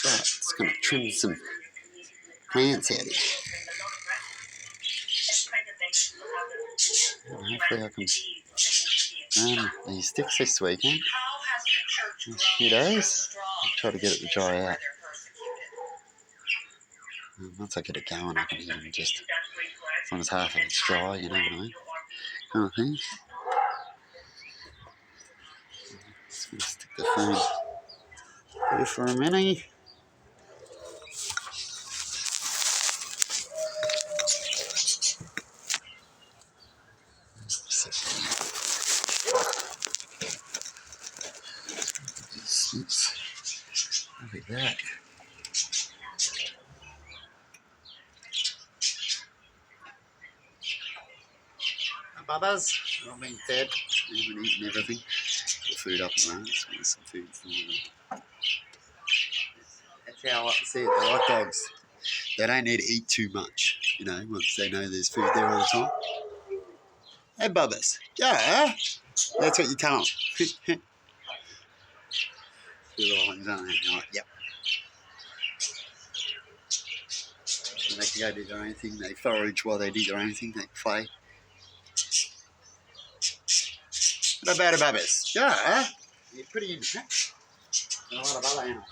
But it's going to trim some plants out here. Hopefully I can burn these sticks this weekend. In a few days. I'll try to get it to dry out. Once I get it going, I can even just, as long as half of it's dry, you know what I mean, kind of thing. Just going to stick the phone here for a minute. Look at that. Bubbers, I've been fed. I haven't eaten everything. Put the food up and around. Just want some food for them. That's how I like to see it. They're like dogs. They don't need to eat too much, you know, once they know there's food there all the time. Hey, Bubbers. Yeah. That's what you tell them. Little ones, aren't they? Like, yep. And they can go do their own thing. They forage while they do their own thing. They play. What about it, Bubbers? Yeah. You're pretty into that. And a lot of other animals.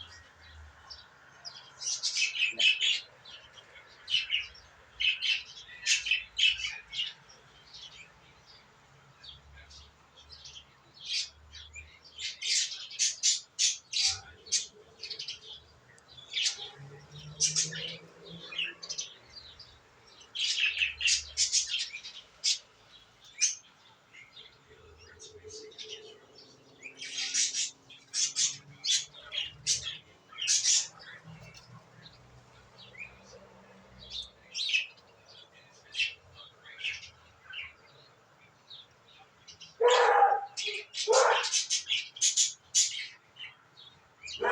Yeah.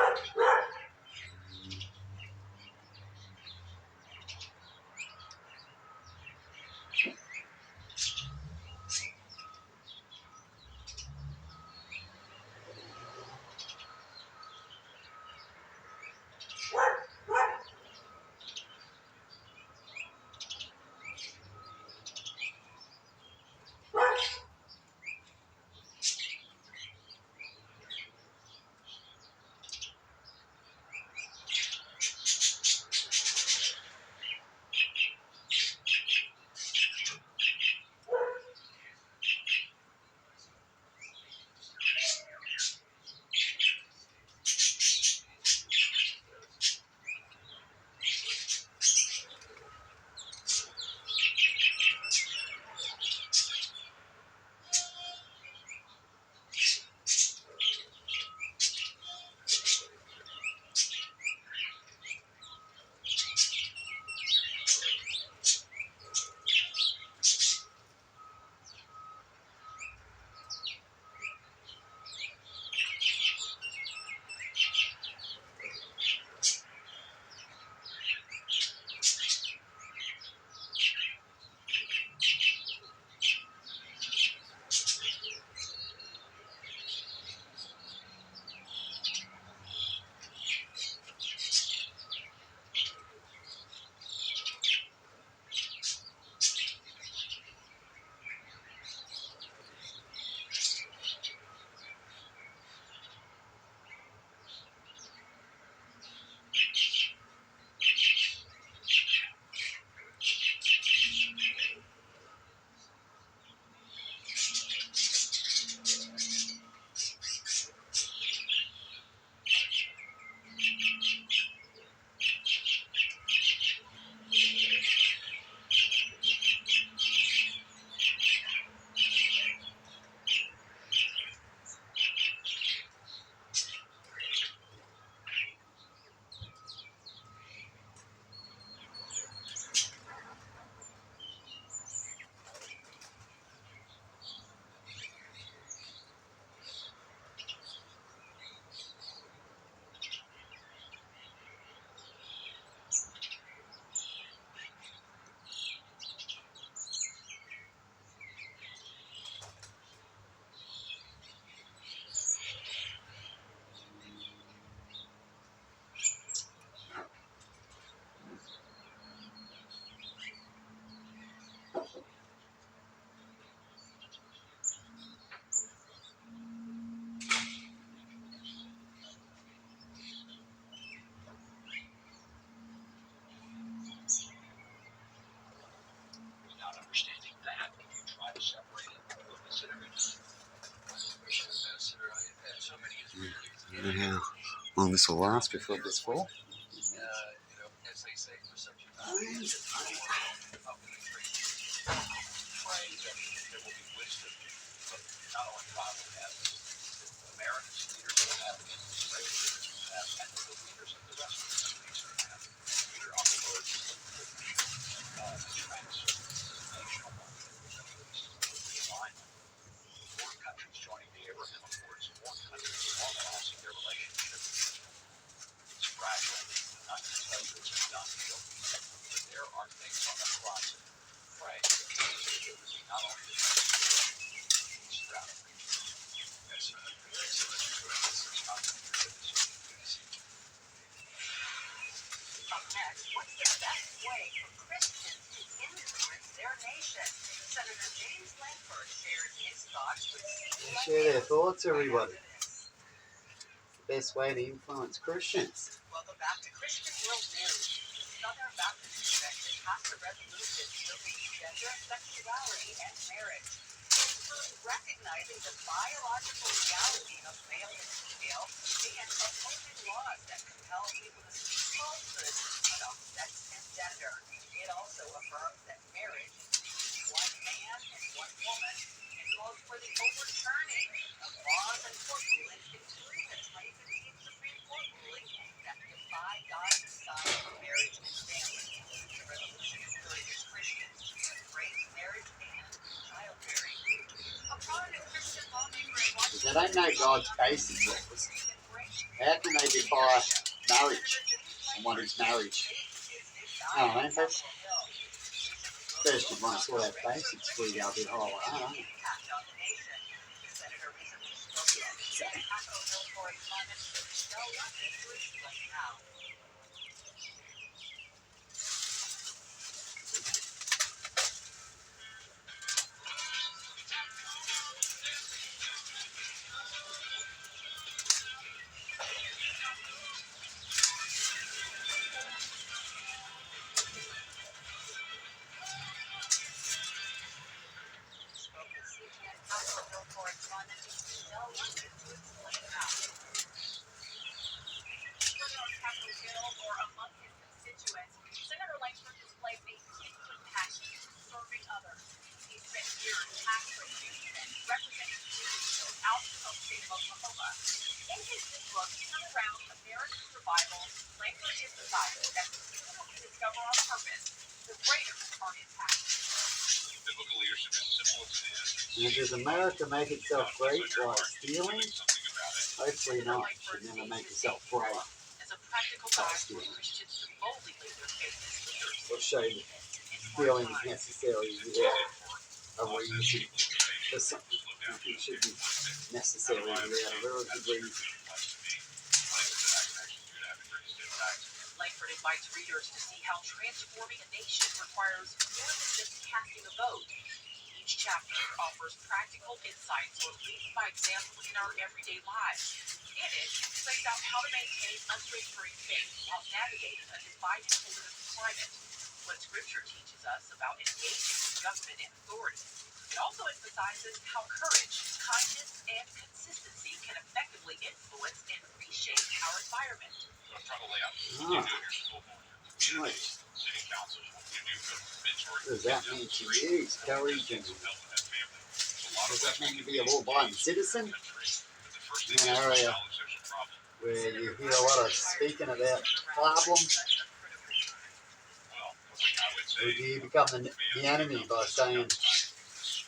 long this will last before it gets full. Share their thoughts, everybody. The best way to influence Christians. Welcome back to Christian World News. Southern Baptist Convention passed a resolution dealing with gender, sexuality, and marriage. Recognizing the biological reality of male and female and opposing laws that compel people to speak falsehoods about sex and gender. It also affirms that marriage is one man and one woman and calls for the overturning of laws and court rulings, including the 2015 Supreme Court ruling that defied God's design for marriage and family. The resolution encourages Christians to embrace marriage and childbearing. They don't know God's basic laws. How can they defy marriage and what is marriage? I don't know. First you want to sort out basics before you go a bit higher. I don't know. And does America make itself great by stealing? Hopefully not. It should never make itself great by stealing. Or show that stealing is necessary without a reason for something. It should be necessary without a very good reason. Langford invites readers to see how transforming a nation requires more than just casting a vote. Each chapter offers practical insights or leading by example in our everyday lives. In it, it lays out how to maintain unwavering faith while navigating a divided political climate. What Scripture teaches us about engaging with government and authority. It also emphasizes how courage, kindness, and consistency can effectively influence and reshape our environment. I'm trying to lay out what you do in your school board. Right. City councils will give you good mentoring. What does that mean to you? Courage and what does that mean to be a law-abiding citizen? In an area where you hear a lot of speaking about problems, or do you become the enemy by saying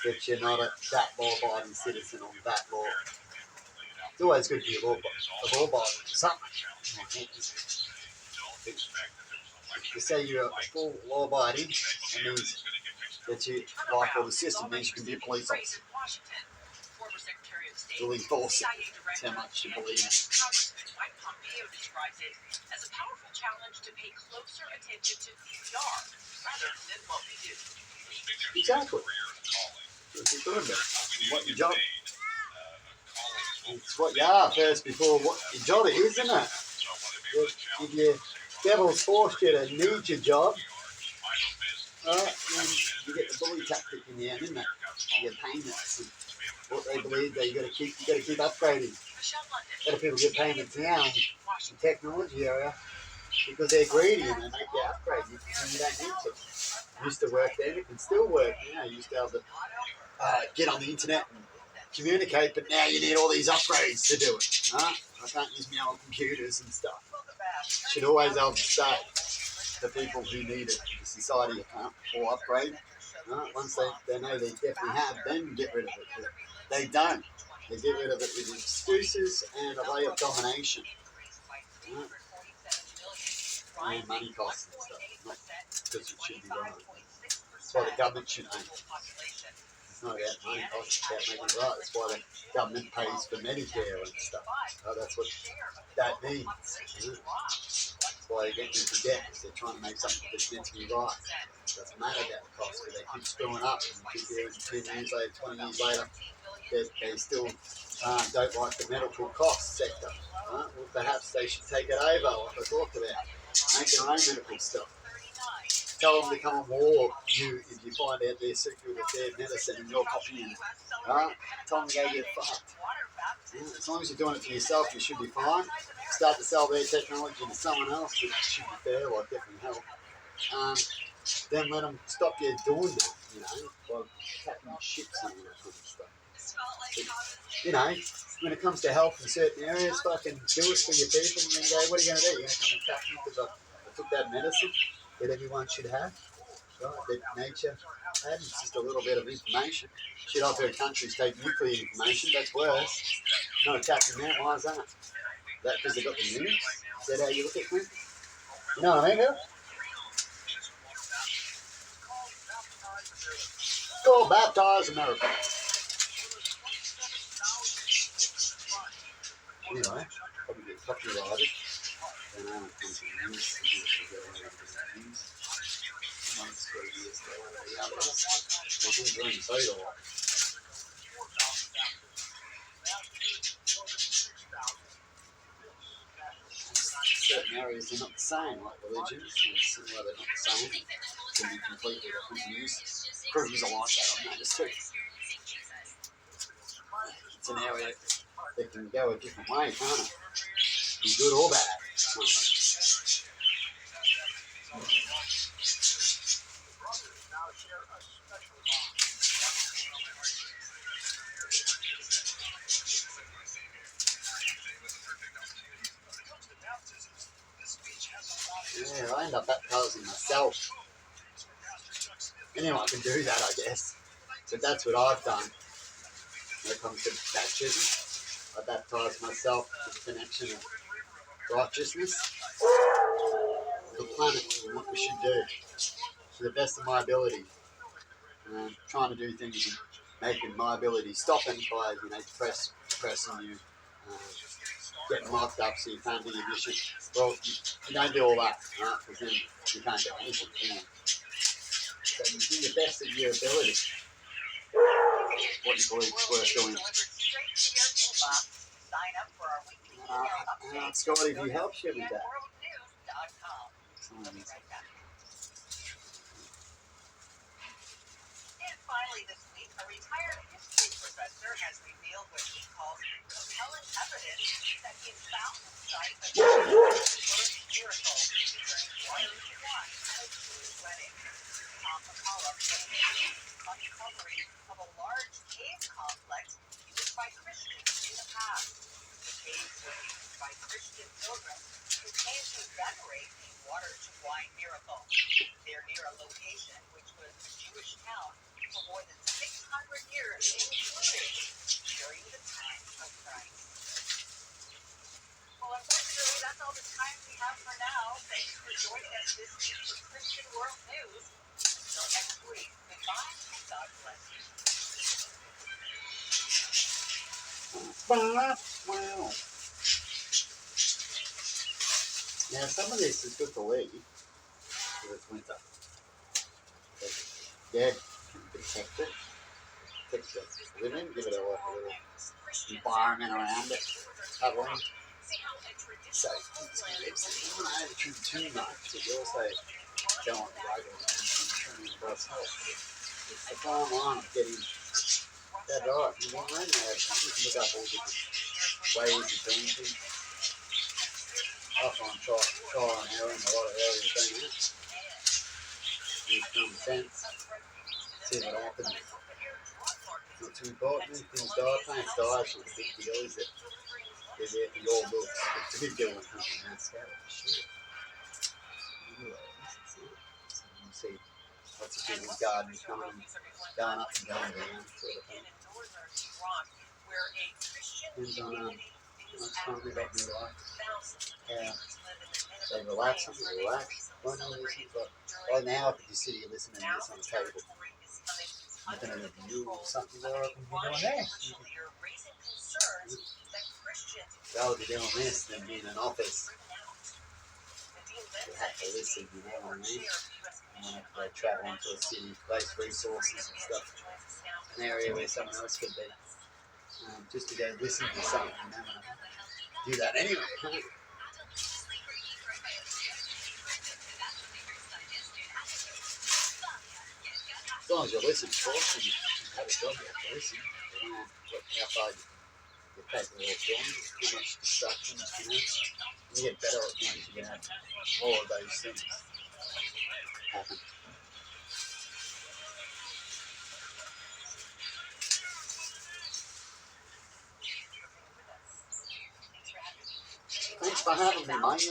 that you're not that law-abiding citizen or that law? It's always good to be a law-abiding something. If you say you're a full law-abiding, that means that you like all the system means you can be a police officer. Will enforce it. That's how much you believe in it. Mike Pompeo describes it as a powerful challenge to pay closer attention to who we are rather than what we do. Exactly. That's what you're talking about. What your job. It's what you are first before what your job is, isn't it? If your devil's forced you to need your job, then you get the bully tactic in the end, isn't it? You get payments and what they believe that you got to keep upgrading. Better people get payments now. Washington. the technology area because they're greedy and they make you upgrade you when you don't need to. Used to work then, it can still work now. You used to be able to get on the internet and communicate, but now you need all these upgrades to do it. Huh? I can't use my old computers and stuff. Should always be able to say the people who need it, the society can't or upgrade. Once they know they definitely have, then get rid of it. But they don't. They get rid of it with excuses and a way of domination. And money costs and stuff. Not because it should be right. That's why the government should own it. It's not about money costs, it's about making it right. That's why the government pays for Medicare and stuff. That's what that means. That's why they get into debt, because they're trying to make something that's meant to be right. It doesn't matter about the cost, but they keep screwing up. And you keep hearing 10 years later, 20 years later, they still don't like the medical cost sector. Well, perhaps they should take it over, like I talked about. Make their own medical stuff. Tell them to come on war you if you find out they're secret of their medicine and you're copying it. Tell them to go get fucked. As long as you're doing it for yourself, you should be fine. Start to sell their technology to someone else, which should be fair, like definitely help. Then let them stop you doing that, by tapping ships and all that kind of stuff. But, when it comes to health in certain areas, fucking do it for your people and then go, what are you going to do? You're going to come and tap me because I took that medicine that everyone should have, right? That nature had. It's just a little bit of information. Shit, I've heard countries take nuclear information. That's worse. Not attacking that. Why is that? That because they got the news? Is that how you look at things? You know what I mean, Bill? Go baptize America. Anyway, probably get copyrighted. Then I don't come to the news. Certain areas are not the same, like religions, and similar they're not the same. It can be completely different views. Cruise are like that, I've noticed too. It's an area that can go a different way, can't it? Be good or bad. Yeah, I end up baptizing myself. Anyone can do that, I guess. But that's what I've done when it comes to baptism. I baptize myself with the connection of righteousness, the planet, and what we should do to the best of my ability. Trying to do things and making my ability stopping by, depressing you, getting locked up so you can't do your mission. Well, you don't do all that, right? Because then you can't do anything, can you? So you do the best of your ability. What you believe is worth doing. Scotty, if he helps you with that. Finally, this week, a retired history professor has revealed what he calls compelling evidence that he found the site of Jesus' first miracle during water to wine at a Jewish wedding. Tom McCullough claims uncovering of a large cave complex used by Christians in the past. The caves were used by Christian pilgrims who came to venerate the water to wine miracle. They're near a location which was a Jewish town for more than 600 years, including during the time of Christ. Well, unfortunately, that's all the time we have for now. Thanks for joining us this week for Christian World News. Until next week, goodbye and God bless you. Wow. Now, some of this is good to leave because it's winter. Yeah, protect it. Protect the living, give it a little environment around it, covering. So, you don't want to overtrim too much, but you also don't want to overtrim across health. It's the fine line of getting that right. You want to learn how to look up all different ways of doing things. I find trial and error in a lot of areas, don't you? Use common sense, see what happens. It's not too important. Things die, plants die, it's not a big deal, is it? They're there for your looks. It's a big deal when it comes to mass scale, for sure. So you see lots of people's gardens coming and going up and going down, sort of thing. Depends on how much time they got in their life. They relax, some people relax. One of these things like right now I could just sit here listening to this on the table. Looking at a view or something that I can be doing there. Rather be doing this than being in an office. You have to listen, you know what I mean? And if they travel into a city, place resources and stuff, an area where someone else could be. Just to go listen to something, you know, do that anyway. As long as you listen first and you have a job, you have to listen. You don't look how far you're capable of doing. There's too much distractions, you know. When you get better at things, you can have more of those things happen. Thanks for having me, mate.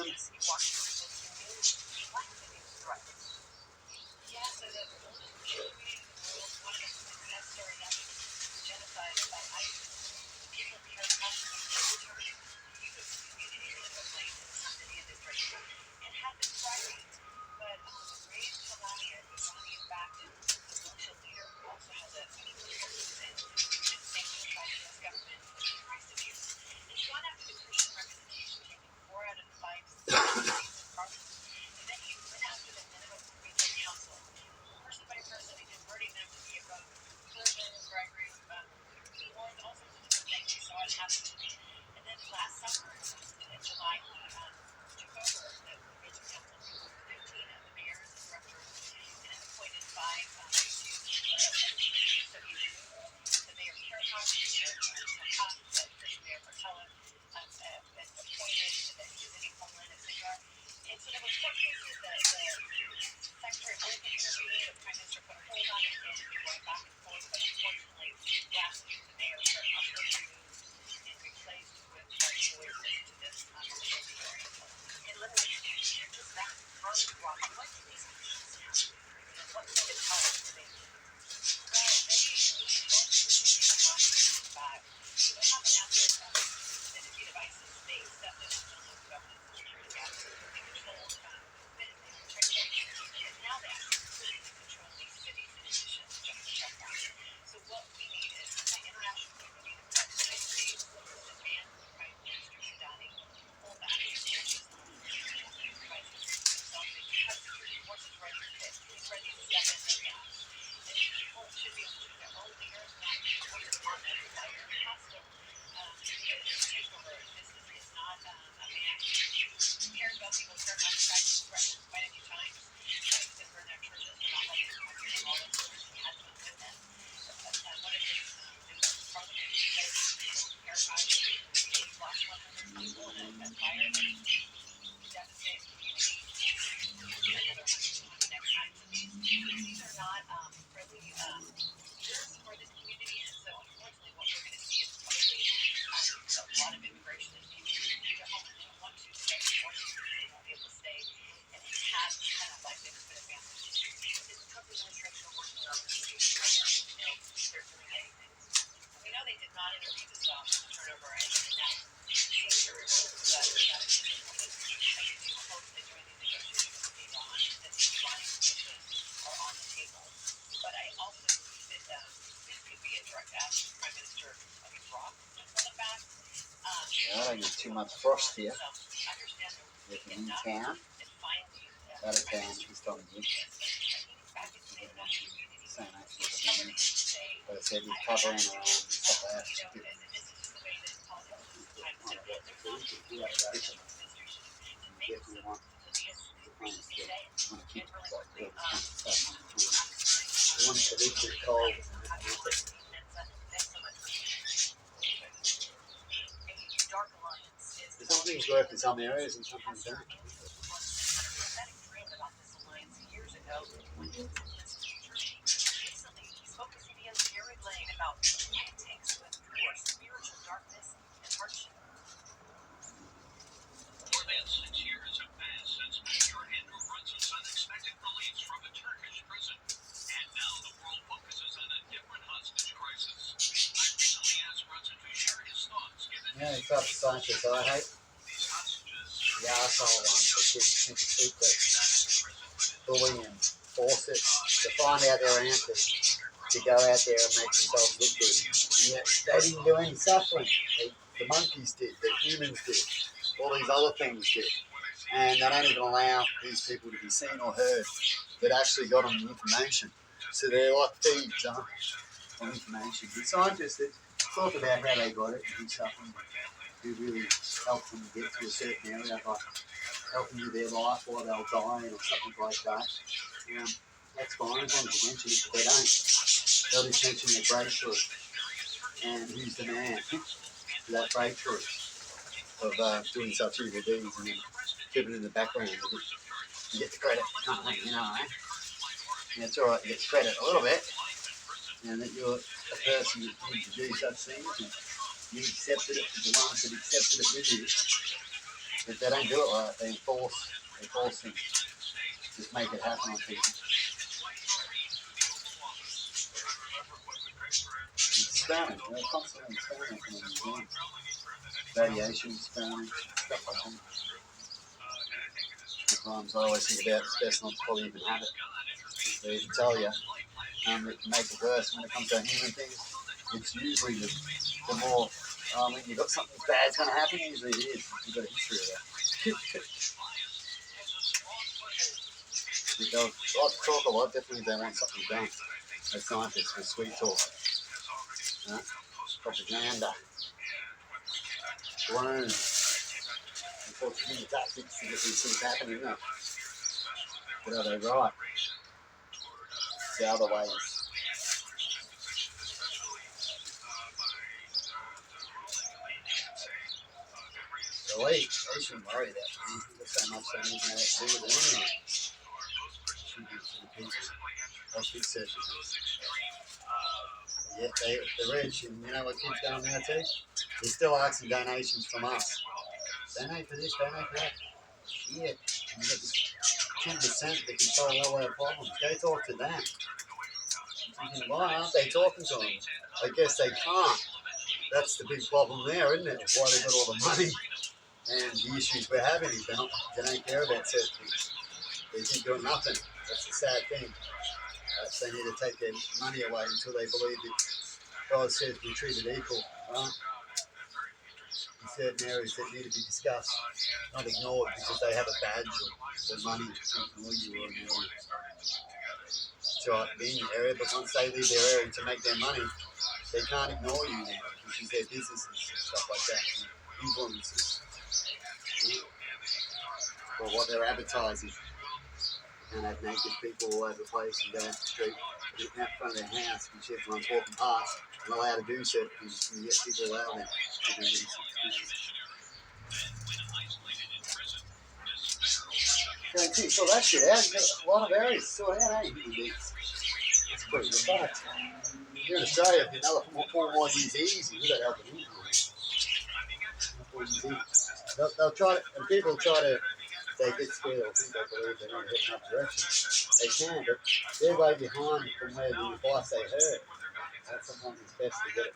I don't get too much frost here. If I'm in town, out of town, this time of year. Same actually. But I said we're covering around stuff like that. You definitely want the plants to want to keep it quite good. You want it to be too cold. There's not things work in some areas and some things don't. More than 6 years have passed since Major Andrew Brunson's unexpected release from a Turkish prison. And now the world focuses on a different hostage crisis. I recently asked Brunson to share his thoughts given Yeah, it's up to scientists. I hate these hostages the arsehole ones that keep things secret, bully and force it to find out their answers, to go out there and make themselves look good. And yet they didn't do any suffering. The monkeys did, the humans did, all these other things did. And they don't even allow these people to be seen or heard that actually got them the information. So they're like thieves, on information. The scientists that talk about how they got it and do something, who really helped them get to a certain area, like helping with their life while they were dying or something like that. That's fine as long as you mention it, but they don't. They'll just mention their breakthrough and who's the man for that breakthrough of doing such evil deeds, and then keep it in the background. You get the credit, you know, eh? And it's alright to get the credit a little bit, and that you're a person that needs to do such things, and you accepted it, the ones that accepted it with you. If they don't do it right, they force things. Just make it happen on people. Experiment, they're constantly experimenting in museums. Radiation experiments, stuff like that. Sometimes I always think about it's best not to probably even have it. They even tell you it can make it worse when it comes to human things. It's usually the more, when you've got something bad's going to happen, usually it is. You've got a history of that. They'll like to talk a lot, definitely if they want something done. As scientists with sweet talk. Propaganda. Balloon. Unfortunately, tactics to get these things happening, isn't it? But are they right? It's the other ways. So they shouldn't worry about me. There's so much they need to know what to do with it anyway. Shouldn't be for the people. I'll fix it. Yeah, they're rich, and you know what keeps going now too? They're still asking donations from us. Donate for this, donate for that. Shit. You got this 10% that can solve all our problems. Go talk to them. Thinking, why aren't they talking to them? I guess they can't. That's the big problem there, isn't it? Why they've got all the money and the issues we're having is they don't care about certain things. They keep doing nothing. That's the sad thing. So they need to take their money away until they believe that God says we're treated equal, right? In certain areas that need to be discussed, not ignored because they have a badge or money to ignore you or an area. It's right to be in your area, but once they leave their area to make their money, they can't ignore you now, which is their businesses and stuff like that, and influences, or what they're advertising. And have naked people all over the place and go down the street, out front of their house, which everyone's walking past, and allowed to do certain things, and yet people allow them to do these things. Okay, so that shit out, you've got a lot of areas to sort out, ain't you? It's pretty good fact. Here in Australia, if another 4 more years easy, we don't have an easy. They'll try to, and people try to, they get scared or think they believe they're not heading up direction. They can, but they're way behind from where the advice they heard. Sometimes it's best to get it,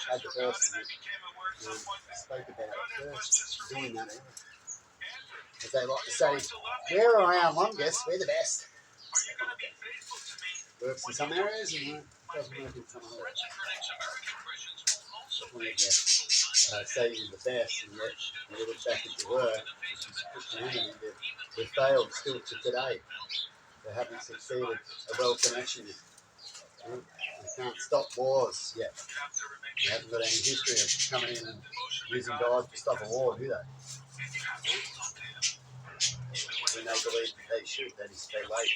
have the person that spoke about it first, doing that anyway. As they like to say, we're around longest, we're the best. Works in some areas and doesn't work in some others. Definitely say you're the best and yet you look back at your work, which is Christianity, they've failed still to today. They haven't succeeded a well connection yet. They can't stop wars yet. They haven't got any history of coming in and using God to stop a war, do they? When they believe that they should, that is, they wait.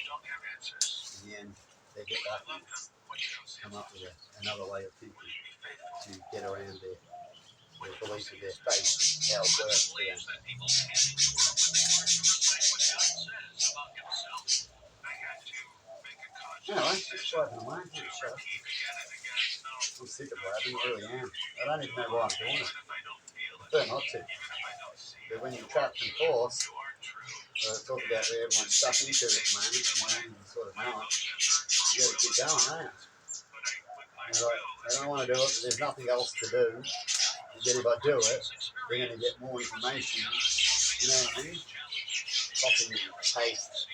In the end, they get lucky and come up with another way of thinking to get around their their belief of their faith, how it works for them. Anyway, just driving away. I'm sick of blabbing, I really am. I don't even know why I'm doing it. I prefer not to. But when you're trapped in force, talk about where everyone's stuck into it at the moment, and sort of know it, you got to keep going, don't you? And like, I don't want to do it, but there's nothing else to do. And yet if I do it, they're going to get more information. You know what I mean? Copy and paste.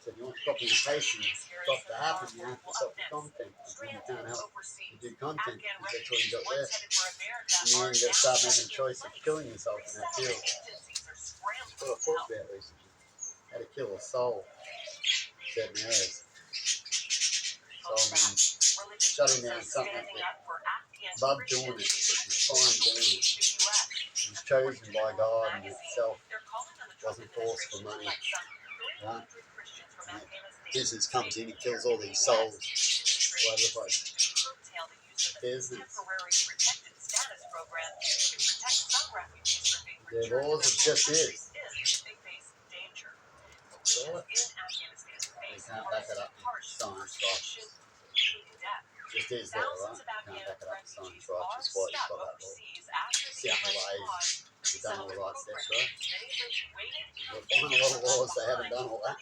So if you want copy and pasting stuff to happen, you have to stop the content. And you can't help you do content because that's all you got left. And then you're going to start making a choice of killing yourself in that field. That's what I talked about recently. How to kill a soul in certain areas. Soul means shutting down something that love doing it, but was fine doing it. It was chosen by God and itself wasn't forced for money. Right? Business comes in and kills all these souls all over the place. Business. Their laws of just is. That's all it. They can't back it up with science, right? Just is there, right? Can't back it up with science, right? Just why you've got that law. It's the only way you've done all the right steps, right? You'll find a lot of laws that haven't done all that.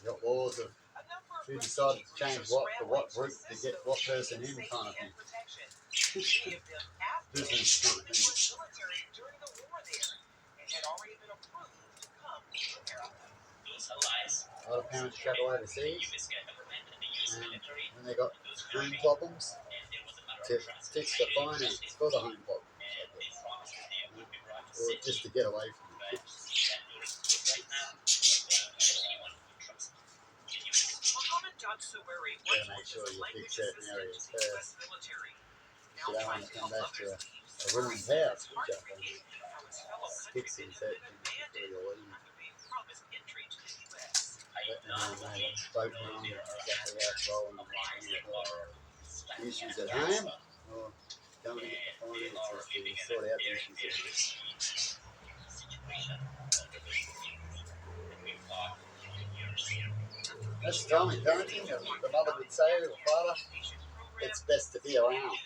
You've got laws of who decided to change what for what group to get what person in kind of thing. Business kind of thing. A lot of parents travel overseas, and when they got home problems, to fix the finance for the home problems, I guess. Or just to get away from the kids. You gotta make sure you fix certain areas first. You don't want to come back to a ruined house, which I think fixing certain things before you leave. Both know exactly how it's rolling and issues at home, or going to get the finances to sort out the issues at home. That's Tommy parenting, the mother would say, or father, it's best to be around.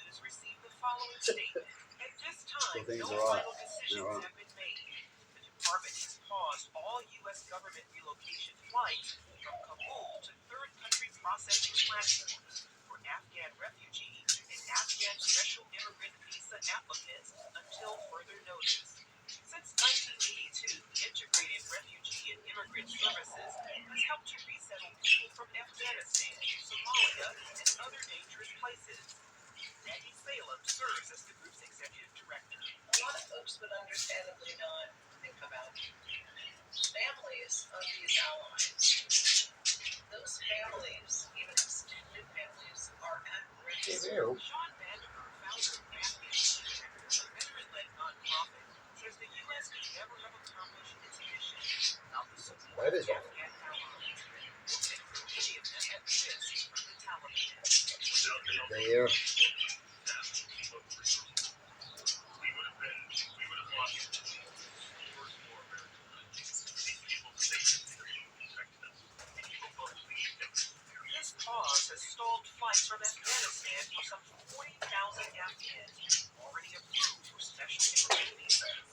So things are right. They're right. Department has paused all U.S. government relocation flights from Kabul to third country processing platforms for Afghan refugee and Afghan special immigrant visa applicants until further notice. Since 1982, Integrated Refugee and Immigrant Services has helped to resettle people from Afghanistan, Somalia, and other dangerous places. Maggie Salem serves as the group's executive director. A lot of folks would understandably not think about families of these allies. Those families, even extended families, are at risk. Sean Vandiver, founder of Afghan Cheer, a veteran-led nonprofit, says the U.S. could never have accomplished its mission without the support of Afghan allies. Many of them at risk from the Taliban. There. This pause has stalled flights from Afghanistan for some 40,000 Afghans already approved for special immigrant visas.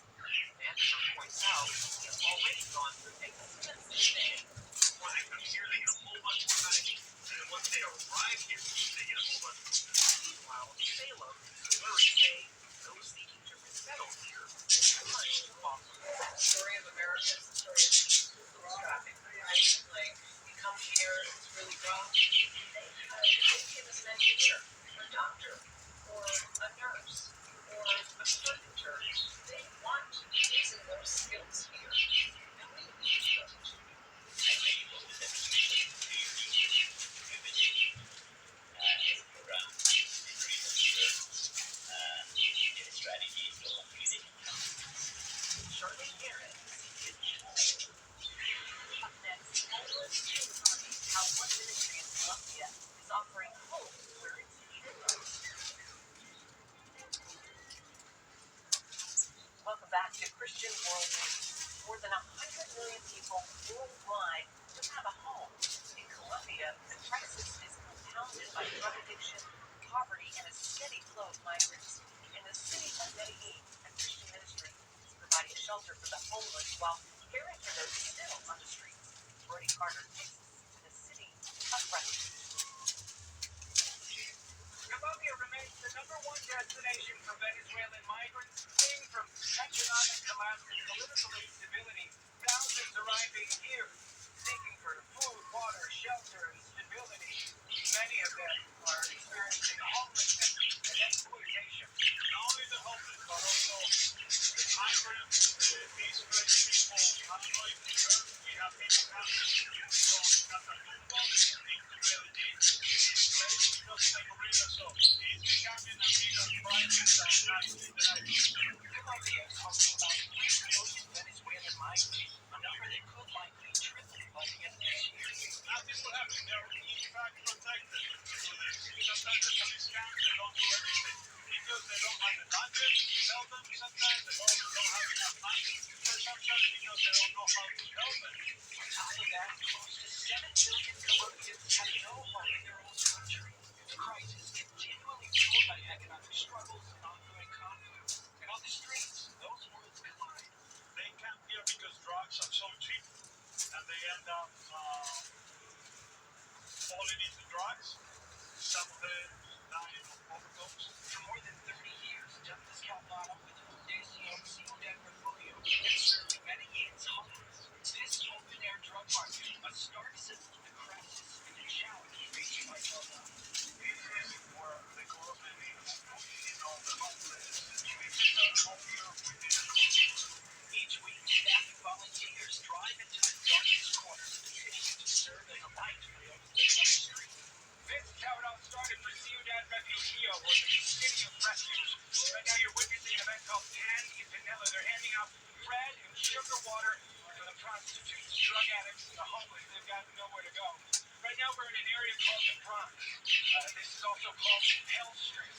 Vandiver points out he has already gone through extensive back to Christian World News. More than 100 million people worldwide don't have a home. In Colombia, the crisis is compounded by drug addiction, poverty, and a steady flow of migrants. In the city of Medellin, a Christian ministry is providing shelter for the homeless while caring for those still on the streets. Brody Carter takes us to the city of refuge. Colombia remains the #1 destination for Venezuelan migrants fleeing from economic collapse and political instability. Thousands arriving here, seeking for food, water, shelter, and stability. Many of them are experiencing homelessness and exploitation. Not only the homeless, but also the migrants, these French people, Hanoi, we have people coming from Catatumbo, Medellin, Colombia is talking about 3 million Venezuelan migrants, a number that could likely triple by the end of this year. Now this will happen. They're in fact protected through this. Sometimes the police camps, they don't do everything. Because they don't have the budget to help them sometimes, they also don't have enough money for sometimes because they don't know how to help them. On top of that, close to 7 million Colombians have no home in their own country. The crisis is genuinely fueled by economic struggles and ongoing conflict. And on the streets, those worlds collide. They come here because drugs are so cheap, and they end up falling into drugs. Some of them dying of overdose. For more than 30 years, Justice Calvado with Fundación Ciudad Refugio has served Medellin's homeless. This open-air drug market, a stark symbol of the crisis and the challenge faced by Calvado. This is where the government is pushing all the homeless. Each week, staff and volunteers drive into the darkest corners of the city to serve as a light for those living on the street. This is how it all started for Ciudad Refugio, or the City of Refuge. Right now you're witnessing an event called Pan y Panela. They're handing out bread and sugar water to the prostitutes, drug addicts, and the homeless. They've got nowhere to go. Right now we're in an area called the Bronx. This is also called Hell Street.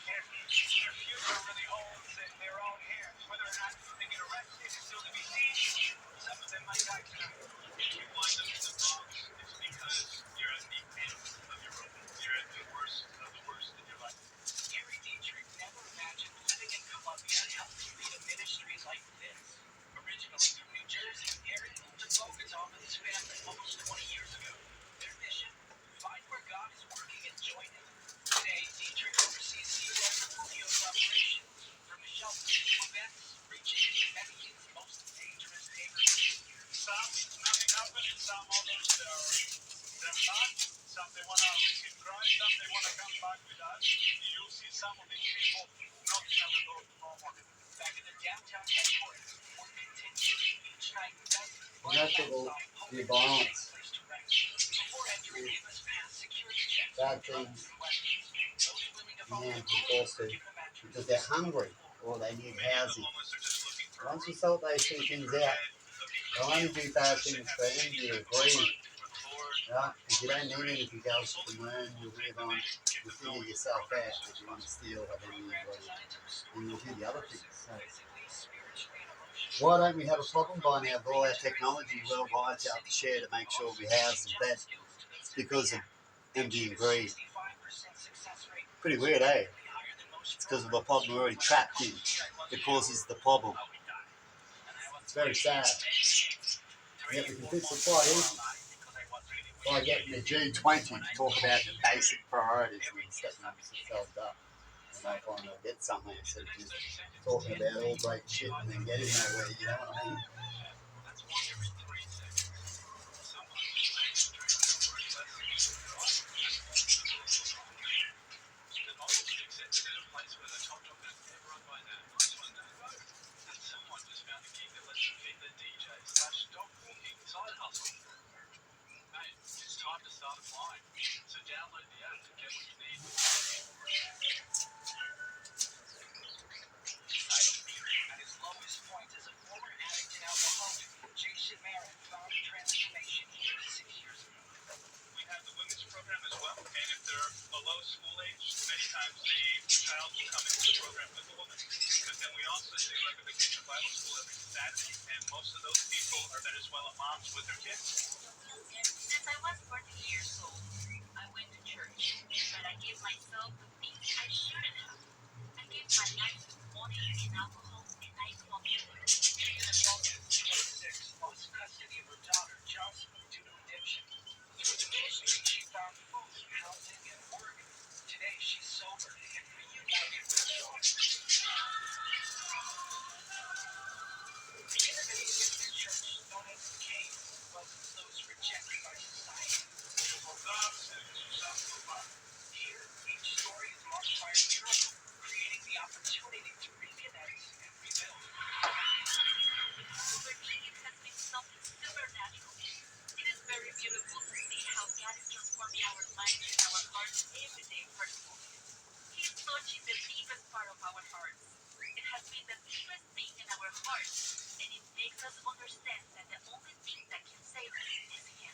And their future really holds in their own hands. Whether or not they get arrested is still to be seen. Some of them might die tonight. If you wind up in the Bronx, it's because you're at the end of your rope. You're at the worst of the worst in your life. Gary Dietrich never imagined living in Colombia and helping lead a ministry like this. Originally from New Jersey, Gary moved to Bogota with his family almost 20 years ago. Their mission, find where God is working and join him. Today, Dietrich oversees Ciudad Refugio's operations, from the shelters to events, reaching Medellin's most dangerous neighborhoods. Some, nothing happened, and some others, they're not. Some they want to receive Christ, some they want to come back with us. You'll see some of these people knocking at the door tomorrow morning. Back in the downtown headquarters, work continues each night. Inevitable the violence. Before entering, they must pass security checks. Bad things and also because they're hungry or they need housing. Once you sort those two things out, they'll only do bad things for envy or greed. Right? If you don't need anything else, you can learn, you'll live on, you'll figure yourself out if you want to steal, have envy or greed. And you'll do the other things. So, why don't we have a problem by now with all our technology worldwide out to share to make sure we house and fed? It's because of envy and greed. Pretty weird, eh? It's because of a problem we're already trapped in that causes the problem. It's very sad. Yet we can fix it quite easy by getting the G20 to talk about the basic priorities and setting themselves up. And they find they'll get somewhere instead of just talking about all great shit and then getting nowhere, you know what I mean? also do like a vacation Bible school every Saturday, and most of those people are Venezuelan moms with their kids. Since I was 14 years old, I went to church, but I gave myself the things I shouldn't have. I gave my life to money and alcohol and nightclub music. Sheila Gomez, 26, lost custody of her daughter, Jocelyn, due to addiction. Through the ministry, she found food, housing, and work. Today, she's sober and reunited with her daughter. The innovative Christian church known as the Cave welcomes those rejected by society. Here, each story is marked by a miracle, creating the opportunity to reconnect and rebuild. For me, it has been something supernatural. It is very beautiful to see how God is transforming our minds and our hearts every day personally. He is touching the deepest part of our hearts. It has been the deepest thing in our hearts, and it makes us understand that the only thing that can save us is Him.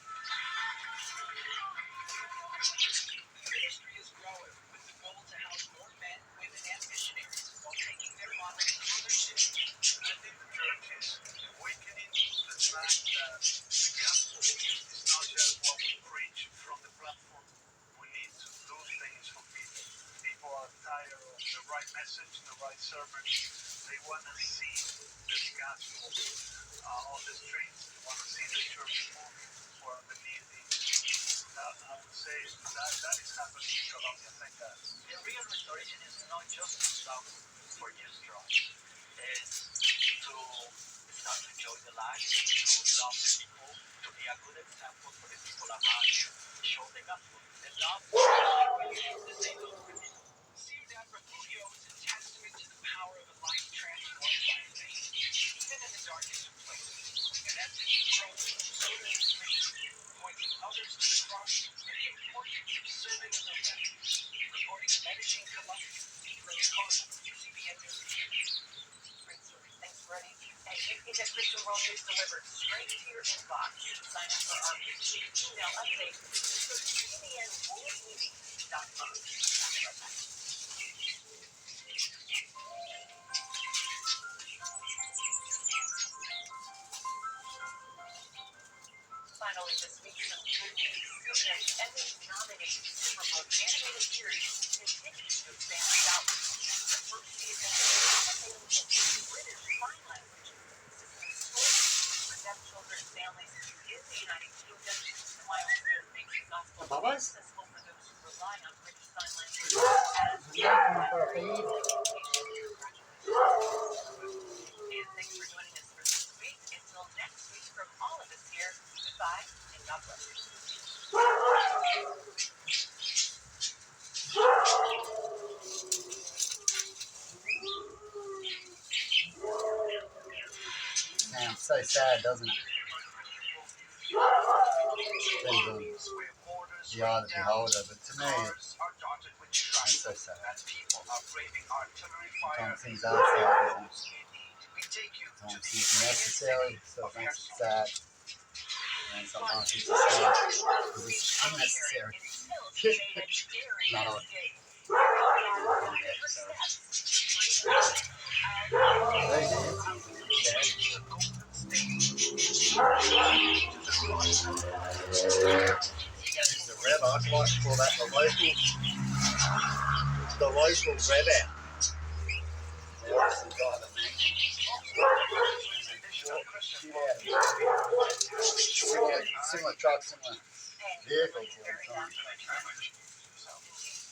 The ministry is growing with the goal to house more men, women, and missionaries while taking their model to other cities. I think the church is awakening to the fact that the gospel is not just what we preach from the platform. We need to do things for people. People are tired of the right message, the right sermon. They want to see the gospel on the streets. They want to see the church moving for the needy. I would say that is happening in Colombia. Thank God. The real restoration is not just to stop for just drugs. It's to start to enjoy the life, to love the people, to be a good example for the people around you, show the gospel. The love is the same love for people. Ciudad Refugio is a testament to the power of a life transformed by faith, even in the darkest of places. And as it grows, so does its mission, pointing others to the cross and the importance of serving as a life. Reporting in Medellin, Colombia, Ray Carter, UCBN News. Great story. Thanks, Freddie. And you get Christian World News delivered straight to your inbox. Sign up for our weekly email update. Just go to cbnworldnews.com. I'll be right back. Finally, this week, some good news. CBN's Emmy-nominated Superbook animated series continues to expand its outreach. The first season is available in British Sign Language. This is a story for deaf children and families in the United Kingdom. The milestone makes the gospel accessible for those who rely on British Sign Language as and thanks for joining us for this week. Until next week, from all of us here, goodbye and God bless you. Sounds so sad, doesn't it? Depends on the eye of the beholder, but to me, it's so sad. Sometimes things are sad, isn't it? Sometimes things are necessary, sometimes it's sad. And sometimes it's just sad because it's unnecessary. Not all. The rev, I'd like to call that the local rev out. Similar trucks, similar vehicles all the time.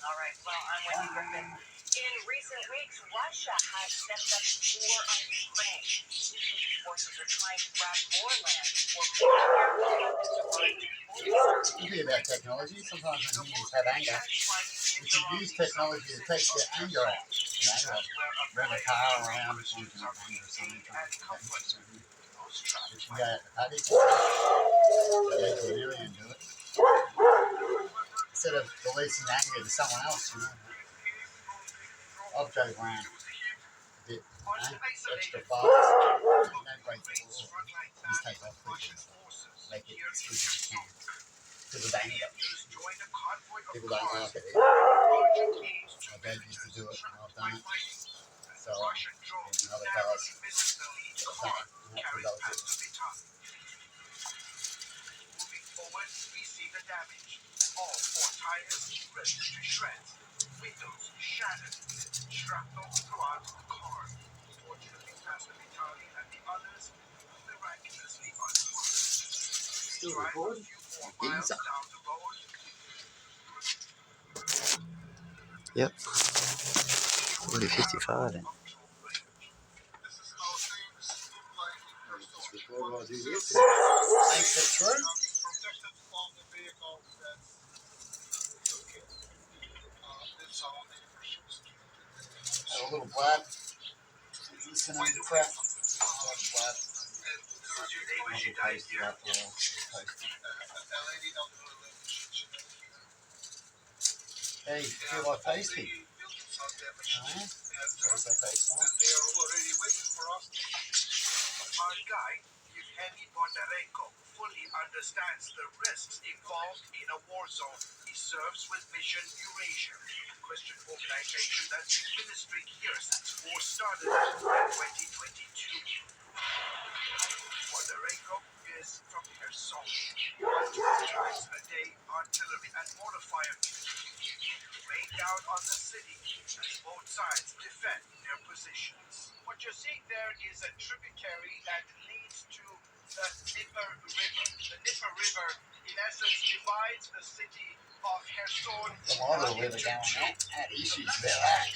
All right, well, I'm Wendy Griffin. In recent weeks, Russia has stepped up its war on Ukraine. Putin's forces are trying to grab more land for It can be about technology. Sometimes when humans have anger, you should use technology to take your anger out. You know, like rev a car around or something like anger or something. You can go out to paddock and go to Lily and do it. Instead of releasing anger to someone else, you know. I've drove around a bit, extra fast. Don't break the law. Just take off quickly. Make it as quick as you can. Because of anger. People don't like it. My dad used to do it and I've done it. So fella Russian drone and other fellas. narrowly misses the lead Got car that. And that carried was past it. the baton. Moving forward, we see the damage. All four tires ripped to shreds. Windows shattered. Shrapnel throughout the car. Fortunately, Pastor Vitali and the others miraculously unharmed. Still Drive a recording? few more miles Geezer. down the road. Yep. Already 55 then. This is how things look like in I'll Crystal. just record while I do this. Makes it through. Protected from the vehicle. That's okay. That's how the Russians do it. Have a little blab. Listen to the crap. Blab. I'll be posted up or posted. Hey, feel like tasty? Alright. There's a taste on. They are already waiting for us. Our guide, Evgeny Bondarenko, fully understands the risks involved in a war zone. He serves with Mission Eurasia, a Christian organization that's been ministering here since war started in 2022. Bondarenko is from Kherson. Times a day, artillery and mortar fire rain down on the city as both sides defend their positions. What you're seeing there is a tributary that leads to the Dnieper River. The Dnieper River, in essence, divides the city of Kherson There's a lot of weather going on. I had issues about that.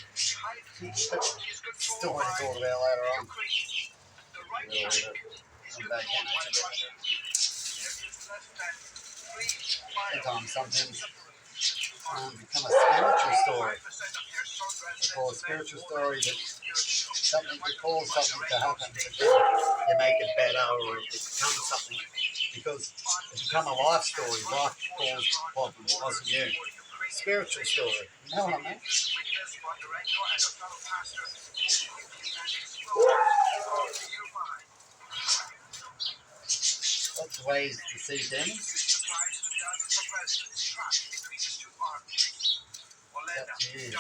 Story to talk about later on. The right Yeah, flank is I'm back in controlled by it. Russia. There is less than 3 miles. Sometimes something become a spiritual story. They call a spiritual story that something could cause something to happen, but then you make it better or it becomes something because it become a life story. Life caused the problem, it wasn't you. Spiritual story. You know what I mean? Lots of ways to see things. It's up to you.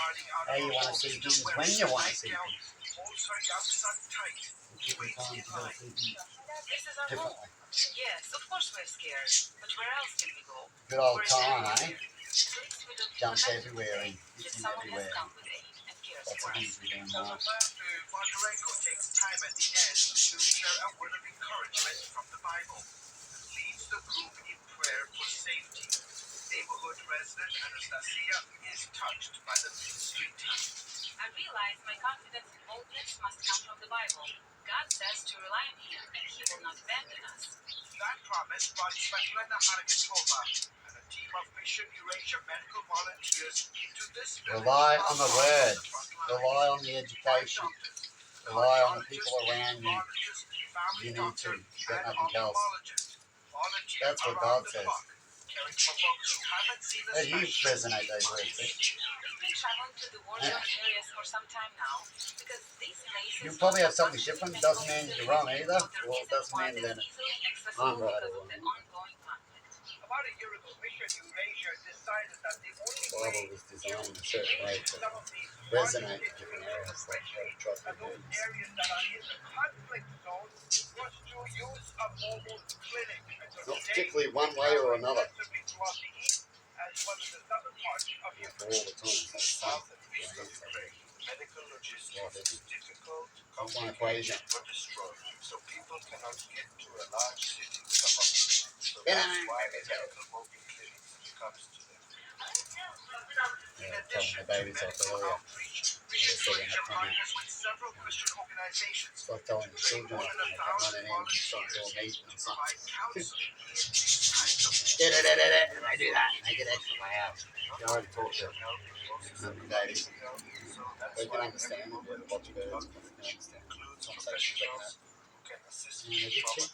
How you want to see things, when you want to see things. Different times you got to see things differently. Yes, of course we're scared. But where else can we go? Good old time, eh? Jumps everywhere and hits him everywhere. Lots of things we're doing now. Bondarenko takes time at the end to share a word of encouragement from the Bible and leads the group in prayer for safety. Neighborhood resident Anastasia is touched by the ministry team. I realize my confidence and boldness must come from the Bible. God says to rely on Him and He will not abandon us. That promise brought Svetlana Hargatova and a team of Mission Eurasia medical volunteers into this village. Rely on the word. Rely on the education. Rely on the people around you. You need to. You've got nothing else. That's what God says. How do you resonate those words, Vic? We've been traveling to the war zone areas for some time now because these places. You probably have something different. Doesn't mean you're wrong either. Well, it doesn't mean that I'm right or wrong. About a year ago, Mission Eurasia decided that the only The Bible way was designed in a certain way to some of these resonate in different areas. Like how to trust and your those words. areas that are in the conflict zone was to use a mobile clinic. And so It's not today, particularly one way or another. extensively throughout the east, as well as the southern parts of Yeah, Ukraine. for all the time. That's South and yeah, east of it's Ukraine, medical logistics Right, is difficult, not one equation. or destroyed, so people cannot get to a large city with a hospital. So that's why a medical mobile clinic comes to them. In Yeah, addition telling to the babies off medical earlier. outreach, Yeah, Mission so they're Eurasia not coming. partners with several Christian organizations It's like telling the children off when they come running in and start doing meat and to something. provide counseling in these times of And they do that. And they get extra loud. You already talked to them. Babies. They can understand it. They're watch birds. They can understand conversations like that. who can assist And they get cheap.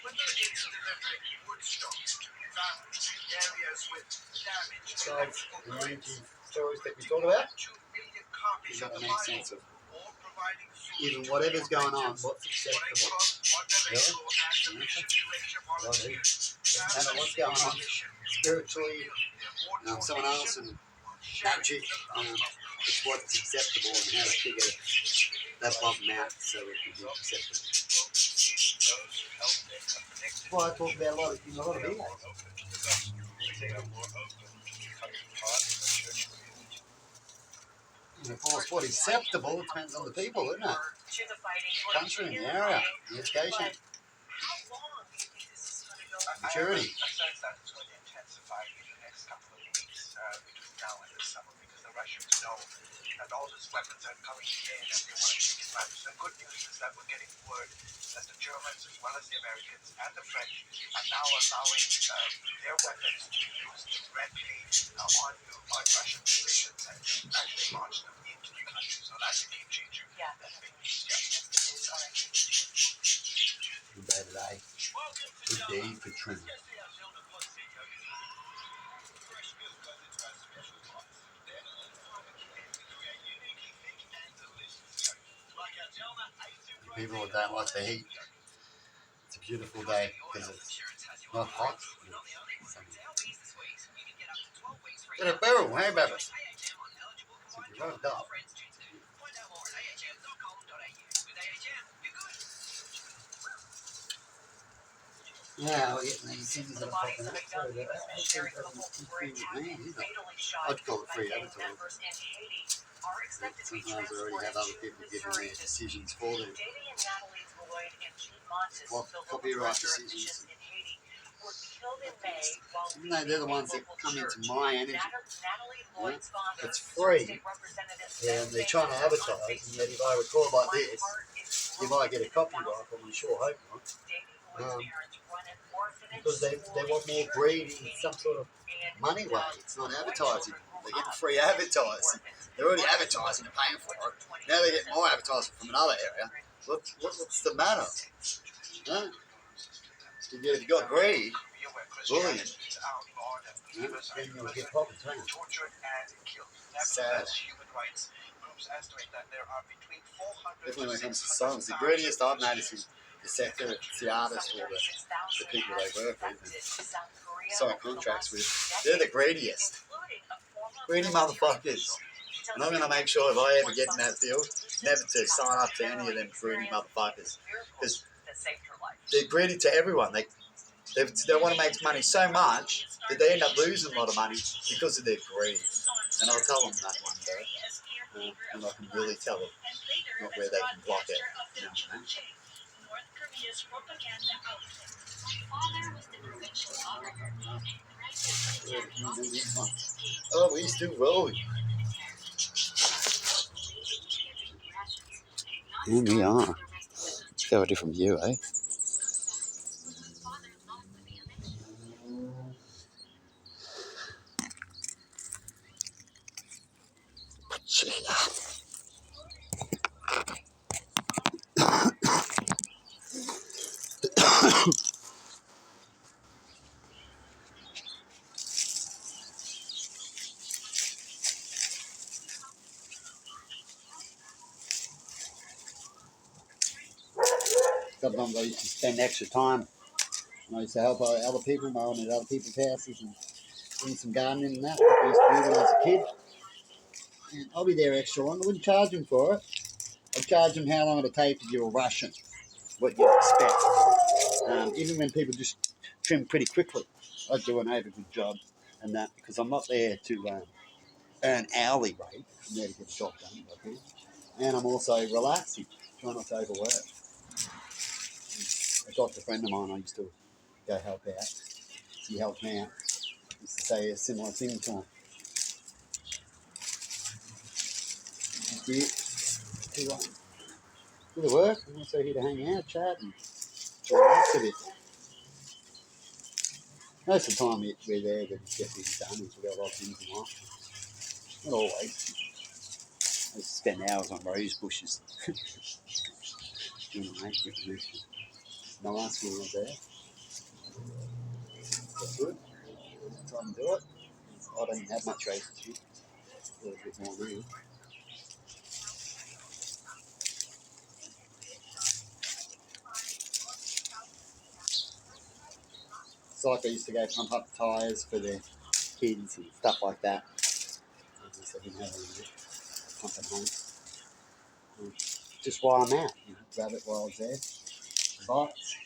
whether it's delivering wood stock to families in areas with damage to So, electrical the grids, unity stories that we talk about, 2 million copies you of gotta the make Bible, sense of or providing food even to whatever's going on, victims. what's acceptable. Bondarenko and the Really? Mission Eurasia Well, volunteers doesn't have matter the what's same going on mission, spiritually, build their war someone else donation, and sharing magic, the love of it's what's acceptable and how to figure that bottom out so it can be acceptable. Those who help them are connected. That's why I talk about a lot of videos. They are more open to becoming part of the church community. And of course, what's acceptable depends on the people, isn't it? Country and the area, the education, maturity. I sense that it's going to intensify in the next couple of weeks between now and the summer because the Russians know that all these weapons are coming in and they want to take advantage. The good news is that we're getting word that the Germans as well as the Americans and the French are now allowing their weapons to be used directly on Russian positions and actually launch them into the country. So that's a game changer. Yeah. That's big news. Yeah. Good day today. Good day for Trim. People who don't like the heat, it's a beautiful day because it's not hot. Get a barrel, hey, baby. It's rubbed up. Yeah, we're getting these things that are popping up. Sorry about that. Hopefully it doesn't keep being rain, is it? I'd call it free advertising. Sometimes we already have other people giving their decisions for them. What copyright decisions? Even though they're the ones that come into my energy. Yeah? It's free. And they're trying to advertise. And that if I record like this, you might get a copyright, but I'm sure hope not. Because they want more greed in some sort of money way. It's not advertising. They're getting free advertising. They're already advertising and paying for it. Now they're getting more advertising from another area. What's the matter? Huh? If you've got greed, bullying, then you'll get problems, won't you? Sad. Definitely when it comes to songs, the greediest I've noticed in the sector, it's the artists or the people they work with and sign contracts with. They're the greediest. Greedy motherfuckers. And I'm going to make sure if I ever get in that field, never to sign up to any of them greedy motherfuckers. Because they're greedy to everyone. They want to make money so much that they end up losing a lot of money because of their greed. And I'll tell them that one day. And I can really tell them not where they can block it. You know what I mean? Oh, he's still rolling. Yeah, we are. Let's go a different view, eh? Sometimes I used to spend extra time. And I used to help other people, mowing at other people's houses and doing some gardening and that. I used to do when I was a kid. And I'll be there extra long. I wouldn't charge them for it. I'd charge them how long it'll take if you're rushing, what you'd expect. Even when people just trim pretty quickly, I'd do an over good job and that because I'm not there to earn hourly rate. I'm there to get the job done. And I'm also relaxing, trying not to overwork. A doctor friend of mine I used to go help out. He helped me out. I used to say a similar thing to him. Do the work, I'm also here to hang out, chat, and relax a bit. Most of the time we're there to get things done, because we've got a lot of things in life. Not always. I used to spend hours on rose bushes. Doing the nice when I was there. That's good. Time to do it. I don't even have much roses here. A little bit more real. It's like I used to go pump up tyres for the kids and stuff like that. I didn't have any of it. pumping home. Just while I'm out, grab it while I was there. Bites.